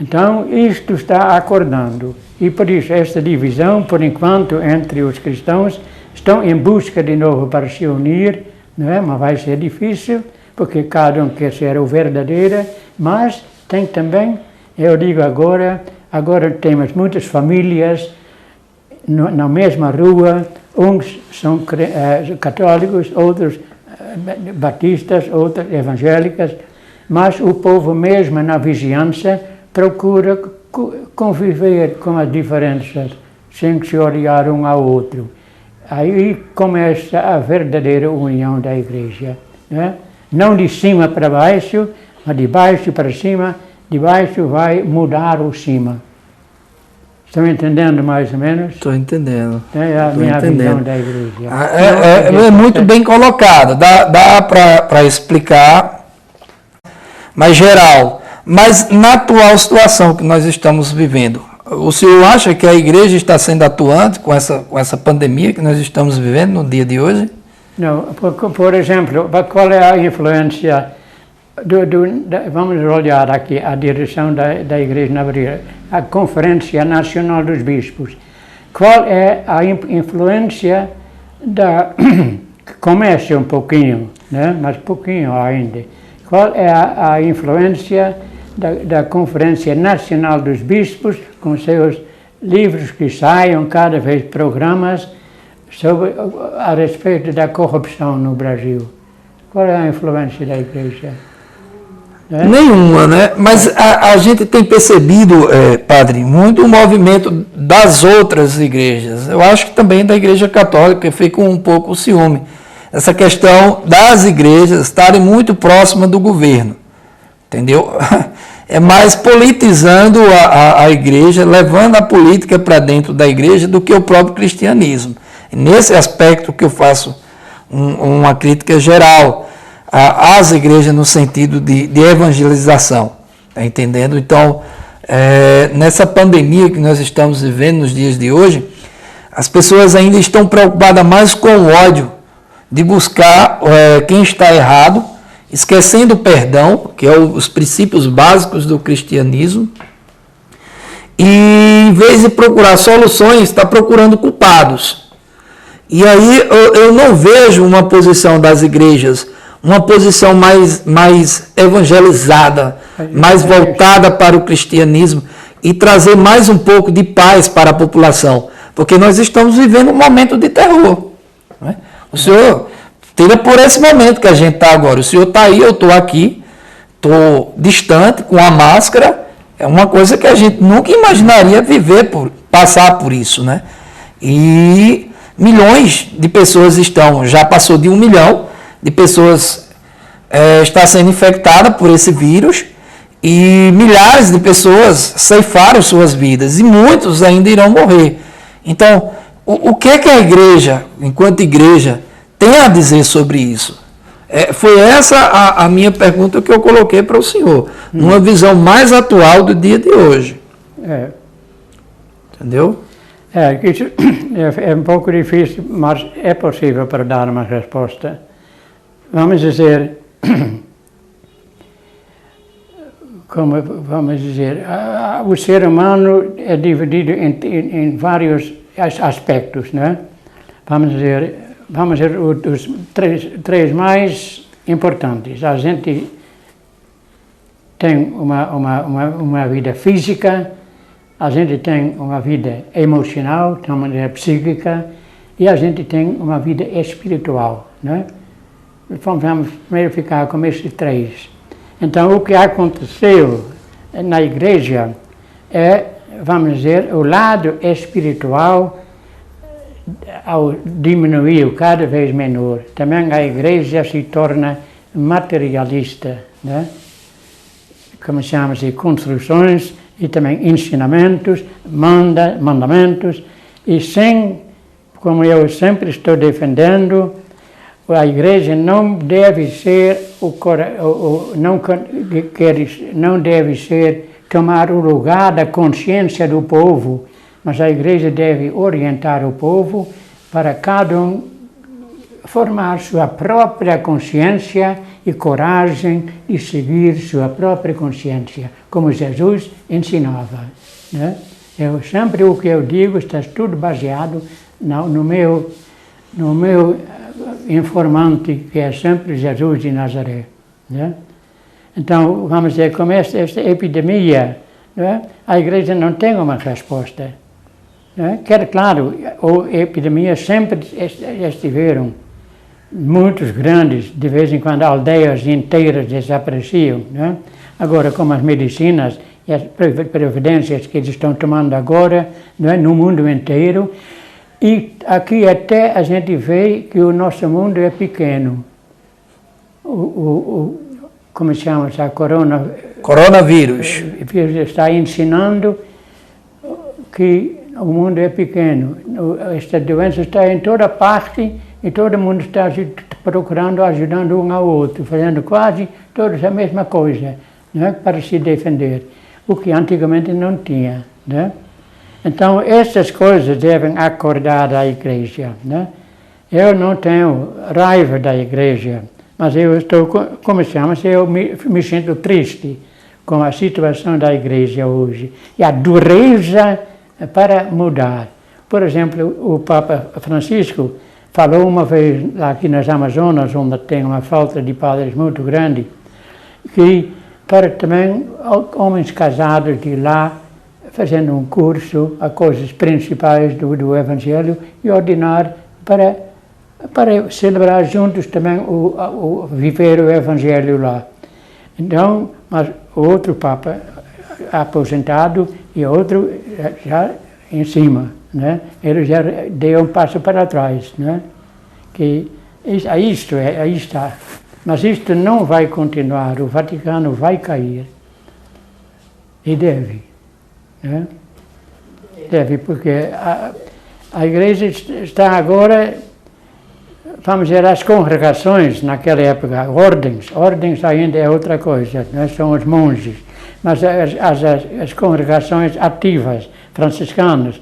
Então, isto está acordando. E por isso, esta divisão, por enquanto, entre os cristãos, estão em busca de novo para se unir, não é? Mas vai ser difícil, porque cada um quer ser o verdadeiro, mas tem também, eu digo agora temos muitas famílias na mesma rua, uns são católicos, outros batistas, outras evangélicas, mas o povo mesmo na vizinhança procura conviver com as diferenças, sem se odiar um ao outro. Aí começa a verdadeira união da Igreja, né? Não de cima para baixo, mas de baixo para cima, de baixo vai mudar o cima. Estão entendendo mais ou menos? Estou entendendo. É a minha visão da igreja. É muito bem colocado, dá para explicar, mas geral. Mas na atual situação que nós estamos vivendo, o senhor acha que a igreja está sendo atuante com essa pandemia que nós estamos vivendo no dia de hoje? Não, por exemplo, qual é a influência vamos olhar aqui a direção da Igreja na Bahia, a Conferência Nacional dos Bispos. Qual é a influência que começa um pouquinho, né? Mas pouquinho ainda. Qual é a influência da Conferência Nacional dos Bispos, com seus livros que saiam, cada vez programas, a respeito da corrupção no Brasil? Qual é a influência da Igreja? Nenhuma, né? Mas a gente tem percebido, padre, muito o movimento das outras igrejas. Eu acho que também da Igreja Católica fica um pouco o ciúme. Essa questão das igrejas estarem muito próximas do governo, entendeu? É mais politizando a igreja, levando a política para dentro da igreja do que o próprio cristianismo. Nesse aspecto que eu faço uma crítica geral às igrejas no sentido de evangelização, tá entendendo? Então, nessa pandemia que nós estamos vivendo nos dias de hoje, as pessoas ainda estão preocupadas mais com o ódio, de buscar quem está errado, esquecendo o perdão, que é os princípios básicos do cristianismo, e em vez de procurar soluções, está procurando culpados. E aí eu não vejo uma posição das igrejas, uma posição mais evangelizada, mais voltada para o cristianismo e trazer mais um pouco de paz para a população, porque nós estamos vivendo um momento de terror. Né? O senhor tira por esse momento que a gente está agora. O senhor está aí, eu estou aqui, estou distante, com a máscara. É uma coisa que a gente nunca imaginaria passar por isso, né? E milhões de pessoas já passou de 1 milhão de pessoas está sendo infectada por esse vírus e milhares de pessoas ceifaram suas vidas e muitos ainda irão morrer. Então, o que a igreja, enquanto igreja, tem a dizer sobre isso? Foi essa a minha pergunta que eu coloquei para o senhor, numa visão mais atual do dia de hoje. Entendeu? Isso é um pouco difícil, mas é possível para dar uma resposta. Vamos dizer, o ser humano é dividido em vários aspectos, né? Vamos dizer os três mais importantes. A gente tem uma vida física, a gente tem uma vida emocional, de uma maneira psíquica, e a gente tem uma vida espiritual, né? Vamos primeiro ficar com esses três. Então, o que aconteceu na igreja vamos dizer, o lado espiritual diminuiu cada vez menor. Também a igreja se torna materialista, né? Começamos a construções e também ensinamentos, mandamentos, e como eu sempre estou defendendo, a igreja não deve ser não deve ser tomar o lugar da consciência do povo, mas a igreja deve orientar o povo para cada um formar sua própria consciência e coragem de seguir sua própria consciência, como Jesus ensinava, né? Sempre o que eu digo está tudo baseado no meu informante, que é sempre Jesus de Nazaré, né? Então, vamos dizer, como esta epidemia, né, a igreja não tem uma resposta, né? Claro, epidemias sempre estiveram, muitos grandes, de vez em quando aldeias inteiras desapareciam, né? Agora, como as medicinas e as providências que eles estão tomando agora, né, no mundo inteiro, e aqui até a gente vê que o nosso mundo é pequeno. como se chama, Coronavírus. Está ensinando que o mundo é pequeno. Esta doença está em toda parte e todo mundo está procurando, ajudando um ao outro, fazendo quase todos a mesma coisa, né, para se defender, o que antigamente não tinha. Né? Então, essas coisas devem acordar a igreja. Né? Eu não tenho raiva da igreja, mas eu estou, como chama-se, eu me sinto triste com a situação da igreja hoje e a dureza para mudar. Por exemplo, o Papa Francisco falou uma vez lá aqui nas Amazonas, onde tem uma falta de padres muito grande, que para também homens casados de lá, fazendo um curso a coisas principais do Evangelho e ordinar para celebrar juntos também viver o Evangelho lá. Então, mas o outro Papa aposentado e outro já em cima, né? Ele já deu um passo para trás, né? Que aí está. Mas isto não vai continuar, o Vaticano vai cair. E deve. Né? Deve, porque a igreja está agora, vamos dizer, as congregações naquela época, ordens ainda é outra coisa, né? São os monges, mas as congregações ativas, franciscanos,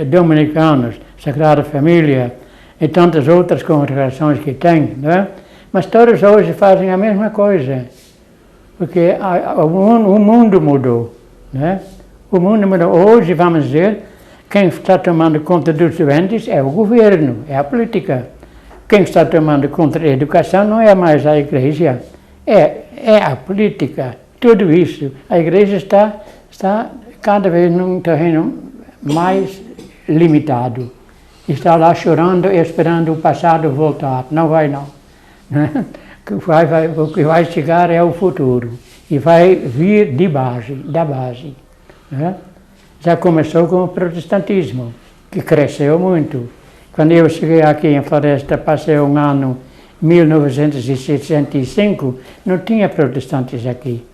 dominicanos, Sagrada Família e tantas outras congregações que tem, né? Mas todos hoje fazem a mesma coisa, porque o mundo mudou, né? O mundo mudou. Hoje, vamos dizer, quem está tomando conta dos doentes é o governo, é a política. Quem está tomando conta da educação não é mais a igreja, é a política. Tudo isso. A igreja está cada vez num terreno mais limitado. Está lá chorando e esperando o passado voltar. Não vai não. O que vai chegar é o futuro. E vai vir da base. Né? Já começou com o protestantismo, que cresceu muito. Quando eu cheguei aqui em Floresta, passei um ano, 1965, não tinha protestantes aqui.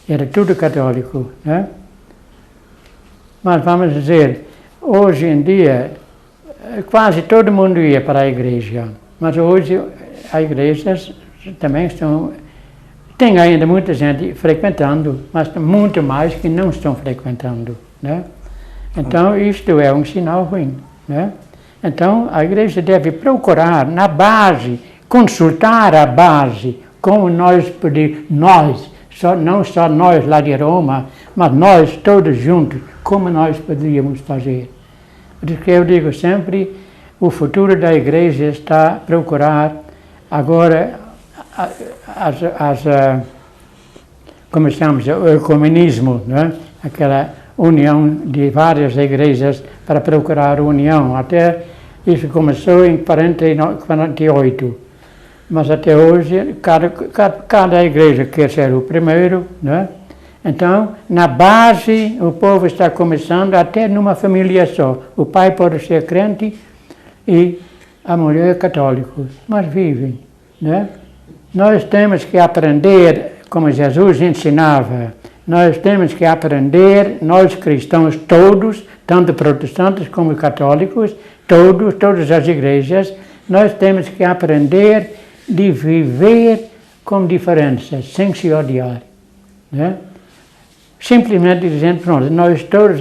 Era tudo católico. Né? Mas vamos dizer, hoje em dia, quase todo mundo ia para a igreja. Mas hoje as igrejas também estão... Tem ainda muita gente frequentando, mas muito mais que não estão frequentando. Né? Então, isto é um sinal ruim. Né? Então, a igreja deve procurar, na base, consultar a base, como nós podemos, não só nós lá de Roma, mas nós todos juntos, como nós poderíamos fazer. Porque eu digo sempre, o futuro da igreja está a procurar agora como chamamos, o ecumenismo, né? Aquela união de várias igrejas para procurar união. Até isso começou em 48, mas até hoje cada igreja quer ser o primeiro, né? Então, na base, o povo está começando até numa família só. O pai pode ser crente e a mulher é católica, mas vivem, né? Nós temos que aprender, como Jesus ensinava, nós temos que aprender, nós cristãos todos, tanto protestantes como católicos, todas as igrejas, nós temos que aprender de viver com diferenças, sem se odiar. Né? Simplesmente dizendo, pronto, nós todos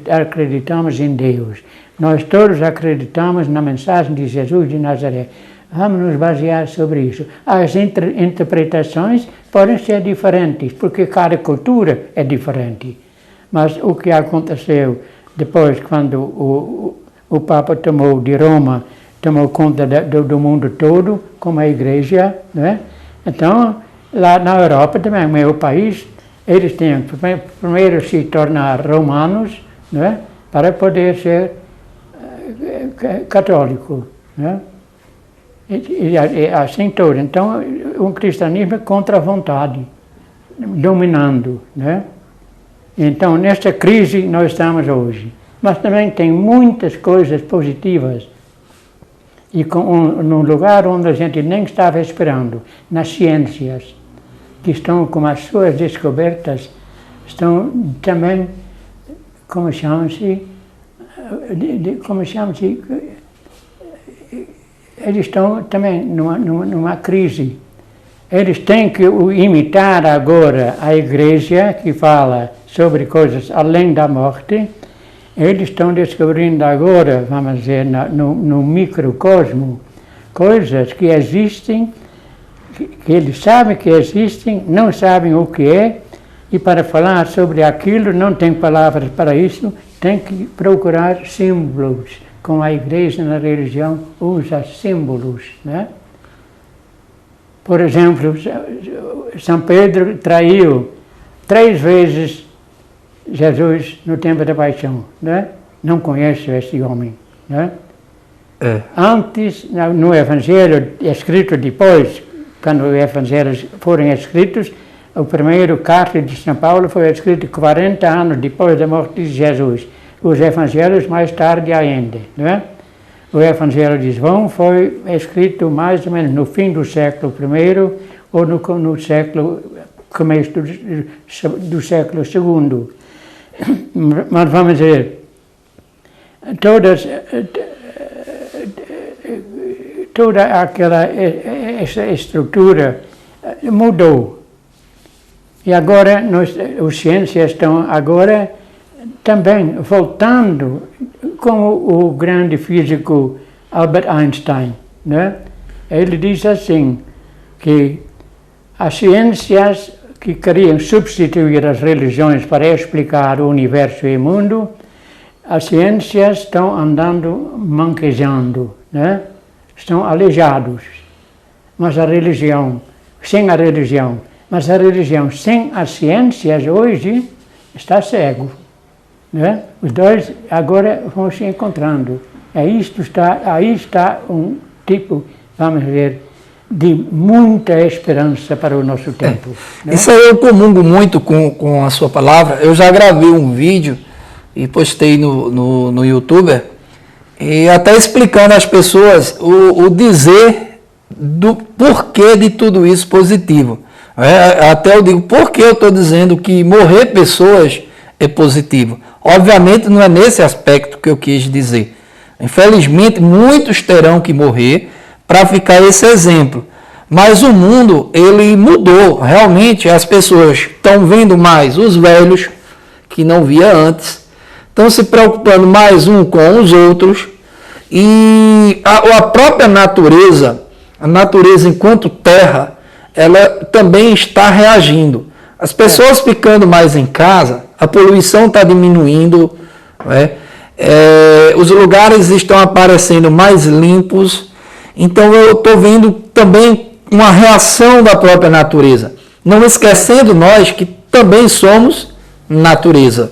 acreditamos em Deus, nós todos acreditamos na mensagem de Jesus de Nazaré. Vamos nos basear sobre isso. As interpretações podem ser diferentes, porque cada cultura é diferente. Mas o que aconteceu depois, quando o Papa de Roma tomou conta do mundo todo, como a Igreja, né? Então, lá na Europa também, no meu país, eles tinham que primeiro se tornar romanos, né? Para poder ser católico, né? E assim todo. Então, o cristianismo é contra a vontade, dominando, né? Então, nesta crise nós estamos hoje. Mas também tem muitas coisas positivas. E num lugar onde a gente nem estava esperando, nas ciências. que estão com as suas descobertas, estão também, como chama-se, eles estão também numa crise. Eles têm que imitar agora a igreja que fala sobre coisas além da morte. Eles estão descobrindo agora, vamos dizer, no microcosmo, coisas que existem, que eles sabem que existem, não sabem o que é, e para falar sobre aquilo não tem palavras para isso, tem que procurar símbolos, como a igreja na religião usa símbolos, né? Por exemplo, São Pedro traiu 3 vezes Jesus no tempo da paixão, né? Não conheço esse homem, né? Antes, no Evangelho escrito depois, quando os Evangelhos foram escritos, o primeiro carta de São Paulo foi escrito 40 anos depois da morte de Jesus. Os Evangelhos mais tarde ainda, né? O Evangelho de João foi escrito mais ou menos no fim do século I ou no século, começo do século II. Mas vamos dizer, toda essa estrutura mudou. E agora as ciências estão agora também voltando, como o grande físico Albert Einstein, né? Ele diz assim, que as ciências que queriam substituir as religiões para explicar o universo e o mundo, as ciências estão andando manquejando, né? Estão aleijados. Mas a religião sem as ciências hoje está cego, né? Os dois agora vão se encontrando. Aí está um tipo, vamos ver, de muita esperança para o nosso tempo. Né? Isso aí eu comungo muito com a sua palavra. Eu já gravei um vídeo e postei no YouTube, e até explicando às pessoas o dizer do porquê de tudo isso positivo. Até eu digo, por que eu estou dizendo que morrer pessoas é positivo? Obviamente não é nesse aspecto que eu quis dizer. Infelizmente, muitos terão que morrer para ficar esse exemplo. Mas o mundo, ele mudou. Realmente, as pessoas estão vendo mais os velhos, que não via antes, estão se preocupando mais um com os outros, e a própria natureza, a natureza enquanto terra, ela também está reagindo. As pessoas ficando mais em casa, a poluição está diminuindo, né? Os lugares estão aparecendo mais limpos. Então eu estou vendo também uma reação da própria natureza. Não esquecendo nós que também somos natureza.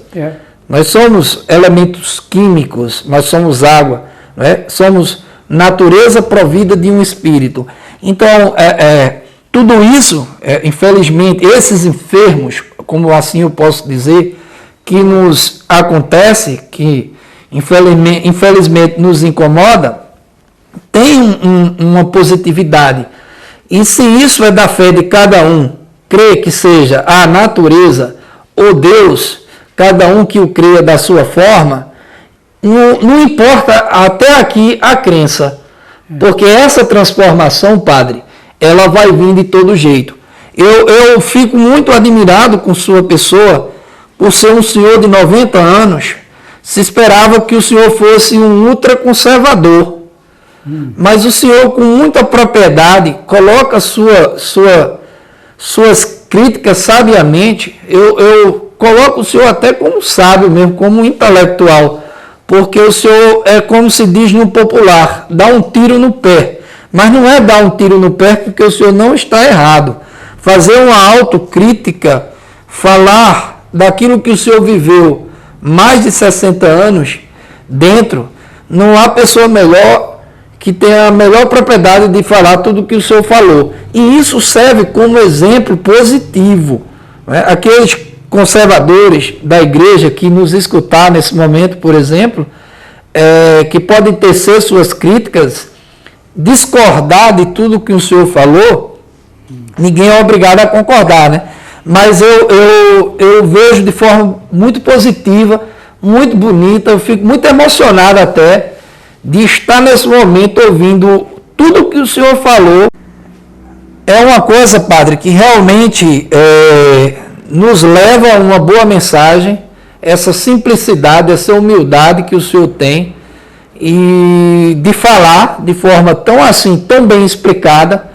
Nós somos elementos químicos, nós somos água, né? Somos natureza provida de um espírito. Então, tudo isso, infelizmente, esses enfermos, como assim eu posso dizer, que nos acontece, que infelizmente nos incomoda, tem uma positividade. E se isso é da fé de cada um, crê que seja a natureza ou Deus, cada um que o creia da sua forma, não importa até aqui a crença, porque essa transformação, padre, ela vai vir de todo jeito. Eu fico muito admirado com sua pessoa, por ser um senhor de 90 anos, se esperava que o senhor fosse um ultraconservador. Mas o senhor, com muita propriedade, coloca suas críticas sabiamente. Eu coloco o senhor até como sábio mesmo, como intelectual, porque o senhor é como se diz no popular, dá um tiro no pé. Mas não é dar um tiro no pé porque o senhor não está errado. Fazer uma autocrítica, falar daquilo que o senhor viveu mais de 60 anos dentro, não há pessoa melhor que tenha a melhor propriedade de falar tudo o que o senhor falou. E isso serve como exemplo positivo, né? Aqueles conservadores da igreja que nos escutar nesse momento, por exemplo, que podem tecer suas críticas, discordar de tudo que o senhor falou, ninguém é obrigado a concordar, né? Mas eu vejo de forma muito positiva, muito bonita, eu fico muito emocionado até de estar nesse momento ouvindo tudo que o senhor falou. É uma coisa, padre, que realmente nos leva a uma boa mensagem, essa simplicidade, essa humildade que o senhor tem, e de falar de forma tão assim, tão bem explicada,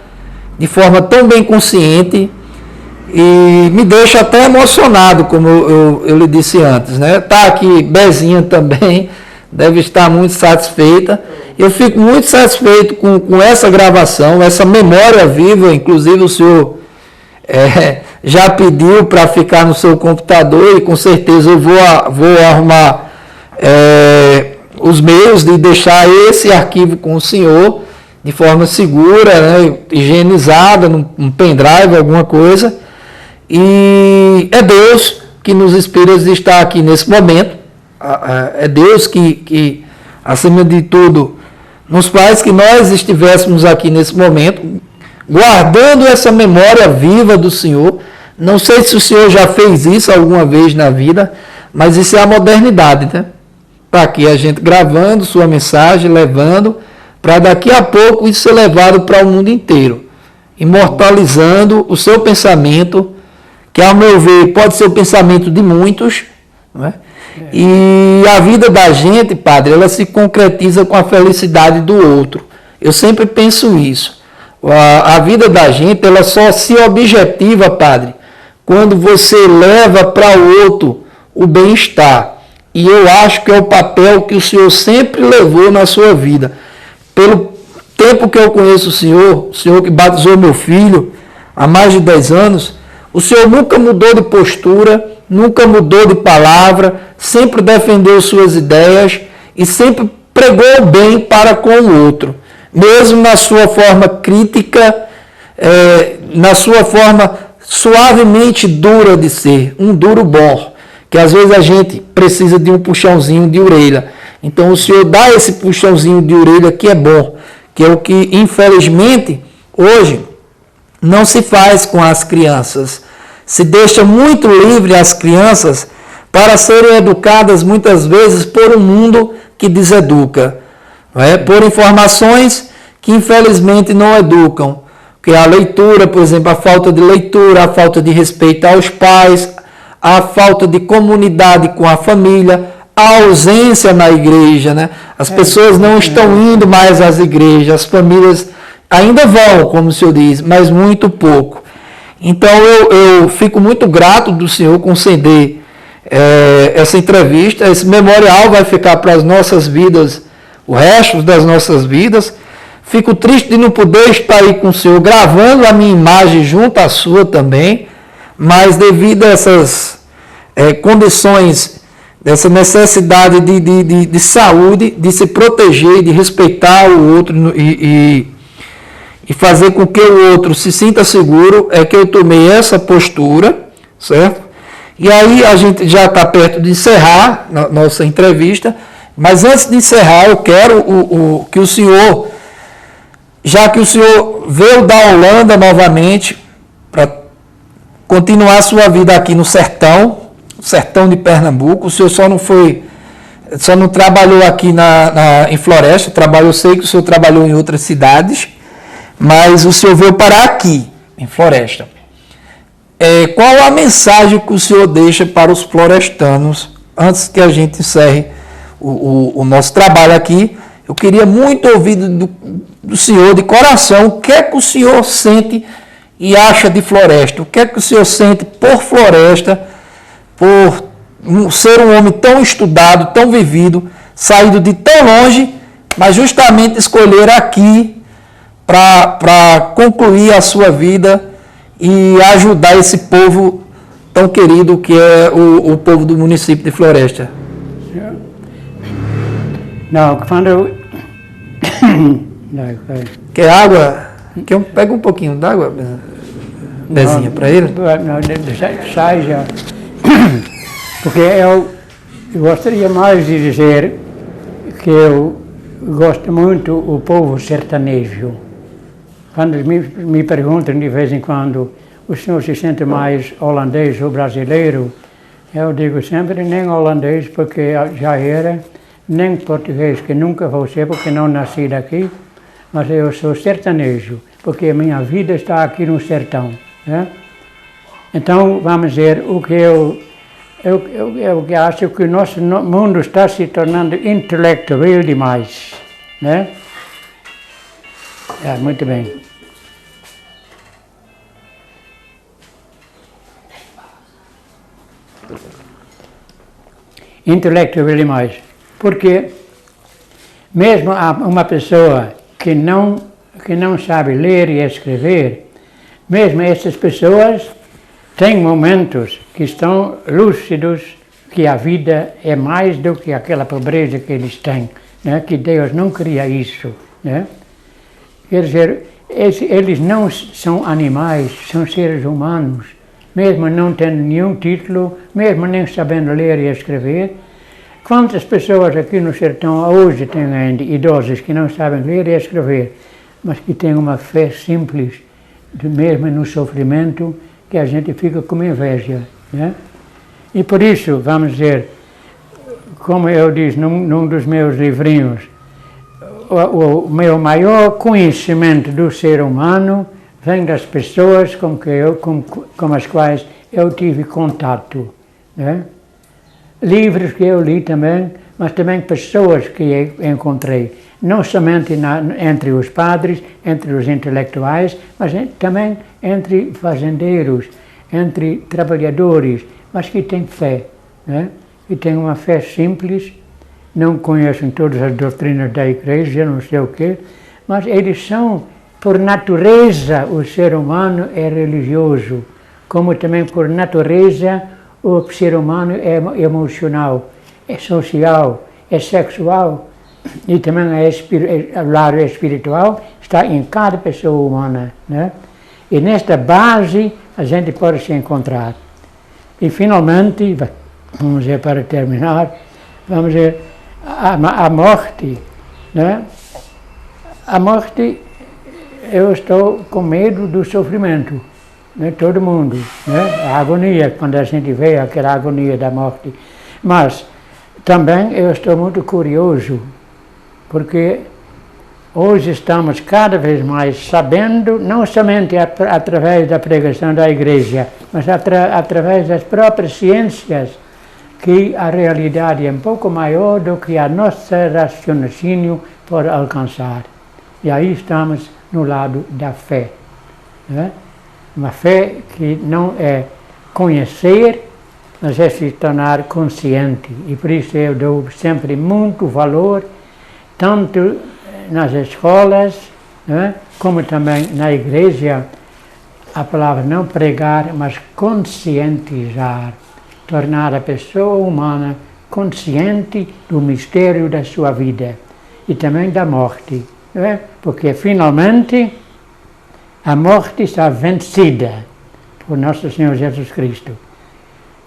de forma tão bem consciente, e me deixa até emocionado, como eu lhe disse antes, né? Tá aqui Bezinha também, deve estar muito satisfeita. Eu fico muito satisfeito com essa gravação, essa memória viva. Inclusive o senhor já pediu para ficar no seu computador, e com certeza eu vou arrumar os meios de deixar esse arquivo com o senhor de forma segura, né, higienizada, num pendrive, alguma coisa. E é Deus que nos inspira de estar aqui nesse momento. É Deus que, acima de tudo, nos faz que nós estivéssemos aqui nesse momento, guardando essa memória viva do Senhor. Não sei se o Senhor já fez isso alguma vez na vida, mas isso é a modernidade, né? Está aqui a gente gravando sua mensagem, levando, para daqui a pouco isso ser levado para o mundo inteiro, imortalizando o seu pensamento, que, ao meu ver, pode ser o pensamento de muitos, não é? E a vida da gente, padre, ela se concretiza com a felicidade do outro. Eu sempre penso isso. A vida da gente, ela só se objetiva, padre, quando você leva para o outro o bem-estar. E eu acho que é o papel que o senhor sempre levou na sua vida. Pelo tempo que eu conheço o senhor que batizou meu filho há mais de 10 anos, o senhor nunca mudou de postura, nunca mudou de palavra, sempre defendeu suas ideias e sempre pregou o bem para com o outro. Mesmo na sua forma crítica, na sua forma suavemente dura de ser, um duro bom, que às vezes a gente precisa de um puxãozinho de orelha. Então o senhor dá esse puxãozinho de orelha que é bom, que é o que infelizmente hoje não se faz com as crianças. Se deixa muito livre as crianças para serem educadas muitas vezes por um mundo que deseduca, não é? Por informações que infelizmente não educam. Que a leitura, por exemplo, a falta de leitura, a falta de respeito aos pais, a falta de comunidade com a família, a ausência na igreja, né? As pessoas não estão indo mais às igrejas, as famílias ainda vão, como o senhor diz, mas muito pouco. Então eu fico muito grato do senhor conceder essa entrevista. Esse memorial vai ficar para as nossas vidas, o resto das nossas vidas. Fico triste de não poder estar aí com o senhor gravando a minha imagem junto à sua também, mas devido a essas condições, dessa necessidade de saúde, de se proteger, de respeitar o outro e fazer com que o outro se sinta seguro, é que eu tomei essa postura, certo? E aí a gente já está perto de encerrar a nossa entrevista, mas antes de encerrar eu quero que o senhor, já que o senhor veio da Holanda novamente, para continuar a sua vida aqui no sertão de Pernambuco, o senhor só não trabalhou aqui em Floresta, eu sei que o senhor trabalhou em outras cidades, mas o senhor veio parar aqui, em Floresta. Qual a mensagem que o senhor deixa para os florestanos, antes que a gente encerre o nosso trabalho aqui? Eu queria muito ouvir do senhor, de coração, o que é que o senhor sente e acha de Floresta? O que é que o senhor sente por Floresta, por ser um homem tão estudado, tão vivido, saído de tão longe, mas justamente escolher aqui para concluir a sua vida e ajudar esse povo tão querido que é o povo do município de Floresta? Não, quando... Quer água? Pega um pouquinho d'água, Bezinha, para ele? Não, sai já. Porque eu gostaria mais de dizer que eu gosto muito do povo sertanejo. Quando me perguntam de vez em quando, o senhor se sente mais holandês ou brasileiro? Eu digo sempre nem holandês, porque já era, nem português, que nunca vou ser, porque não nasci daqui, mas eu sou sertanejo, porque a minha vida está aqui no sertão. Né? Então, vamos ver, o que eu acho que o nosso mundo está se tornando intelectual demais. Né? Muito bem. Intelectual demais. Porque mesmo uma pessoa que não sabe ler e escrever, mesmo essas pessoas têm momentos que estão lúcidos, que a vida é mais do que aquela pobreza que eles têm, né? Que Deus não cria isso. Né? Quer dizer, eles não são animais, são seres humanos, mesmo não tendo nenhum título, mesmo nem sabendo ler e escrever. Quantas pessoas aqui no sertão hoje têm ainda idosos que não sabem ler e escrever, mas que têm uma fé simples, mesmo no sofrimento, que a gente fica com inveja. Né? E por isso, vamos dizer, como eu disse num dos meus livrinhos, o meu maior conhecimento do ser humano vem das pessoas com as quais eu tive contato. Né? Livros que eu li também, mas também pessoas que encontrei, não somente entre os padres, entre os intelectuais, mas também entre fazendeiros, entre trabalhadores, mas que têm fé, né? Que têm uma fé simples, não conhecem todas as doutrinas da igreja, não sei o quê, mas eles são, por natureza, o ser humano é religioso, como também por natureza o ser humano é emocional, é social, é sexual e também o lado espiritual está em cada pessoa humana. Né? E nesta base a gente pode se encontrar. E finalmente, vamos ver para terminar, vamos ver a morte. Né? A morte, eu estou com medo do sofrimento. Né, todo mundo, né? A agonia, quando a gente vê aquela agonia da morte. Mas também eu estou muito curioso, porque hoje estamos cada vez mais sabendo, não somente através da pregação da igreja, mas através das próprias ciências, que a realidade é um pouco maior do que a nossa raciocínio pode alcançar. E aí estamos no lado da fé. Né? Uma fé que não é conhecer, mas é se tornar consciente. E por isso eu dou sempre muito valor, tanto nas escolas, né, como também na igreja, a palavra não pregar, mas conscientizar. Tornar a pessoa humana consciente do mistério da sua vida e também da morte. Né? Porque finalmente a morte está vencida por Nosso Senhor Jesus Cristo.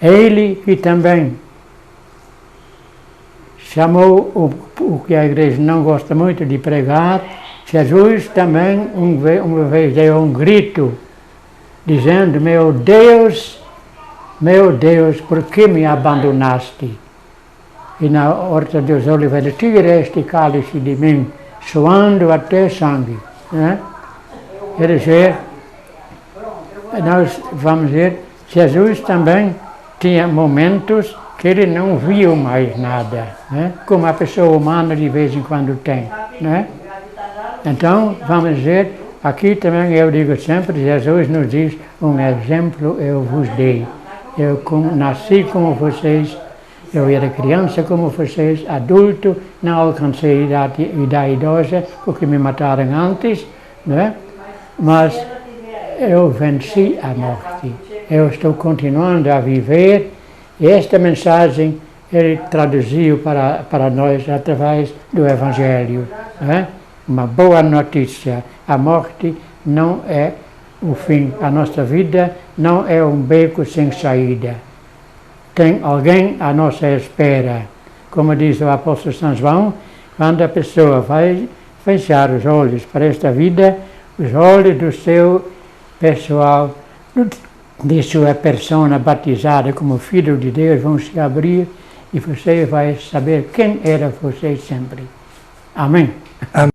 Ele que também chamou o que a igreja não gosta muito de pregar, Jesus também uma vez deu um grito, dizendo: meu Deus, por que me abandonaste? E na horta dos oliveiras, tira este cálice de mim, suando até sangue. Né? Quer dizer, nós vamos ver, Jesus também tinha momentos que ele não viu mais nada, né? Como a pessoa humana de vez em quando tem. Né? Então, vamos ver, aqui também eu digo sempre, Jesus nos diz, um exemplo eu vos dei. Eu nasci como vocês, eu era criança como vocês, adulto, não alcancei a idade idosa, porque me mataram antes, né? Mas eu venci a morte. Eu estou continuando a viver e esta mensagem ele traduziu para nós através do Evangelho. Né? Uma boa notícia. A morte não é o fim. A nossa vida não é um beco sem saída. Tem alguém à nossa espera. Como diz o apóstolo São João, quando a pessoa vai fechar os olhos para esta vida, os olhos do seu pessoal, de sua persona batizada como Filho de Deus, vão se abrir e você vai saber quem era você sempre. Amém. Amém.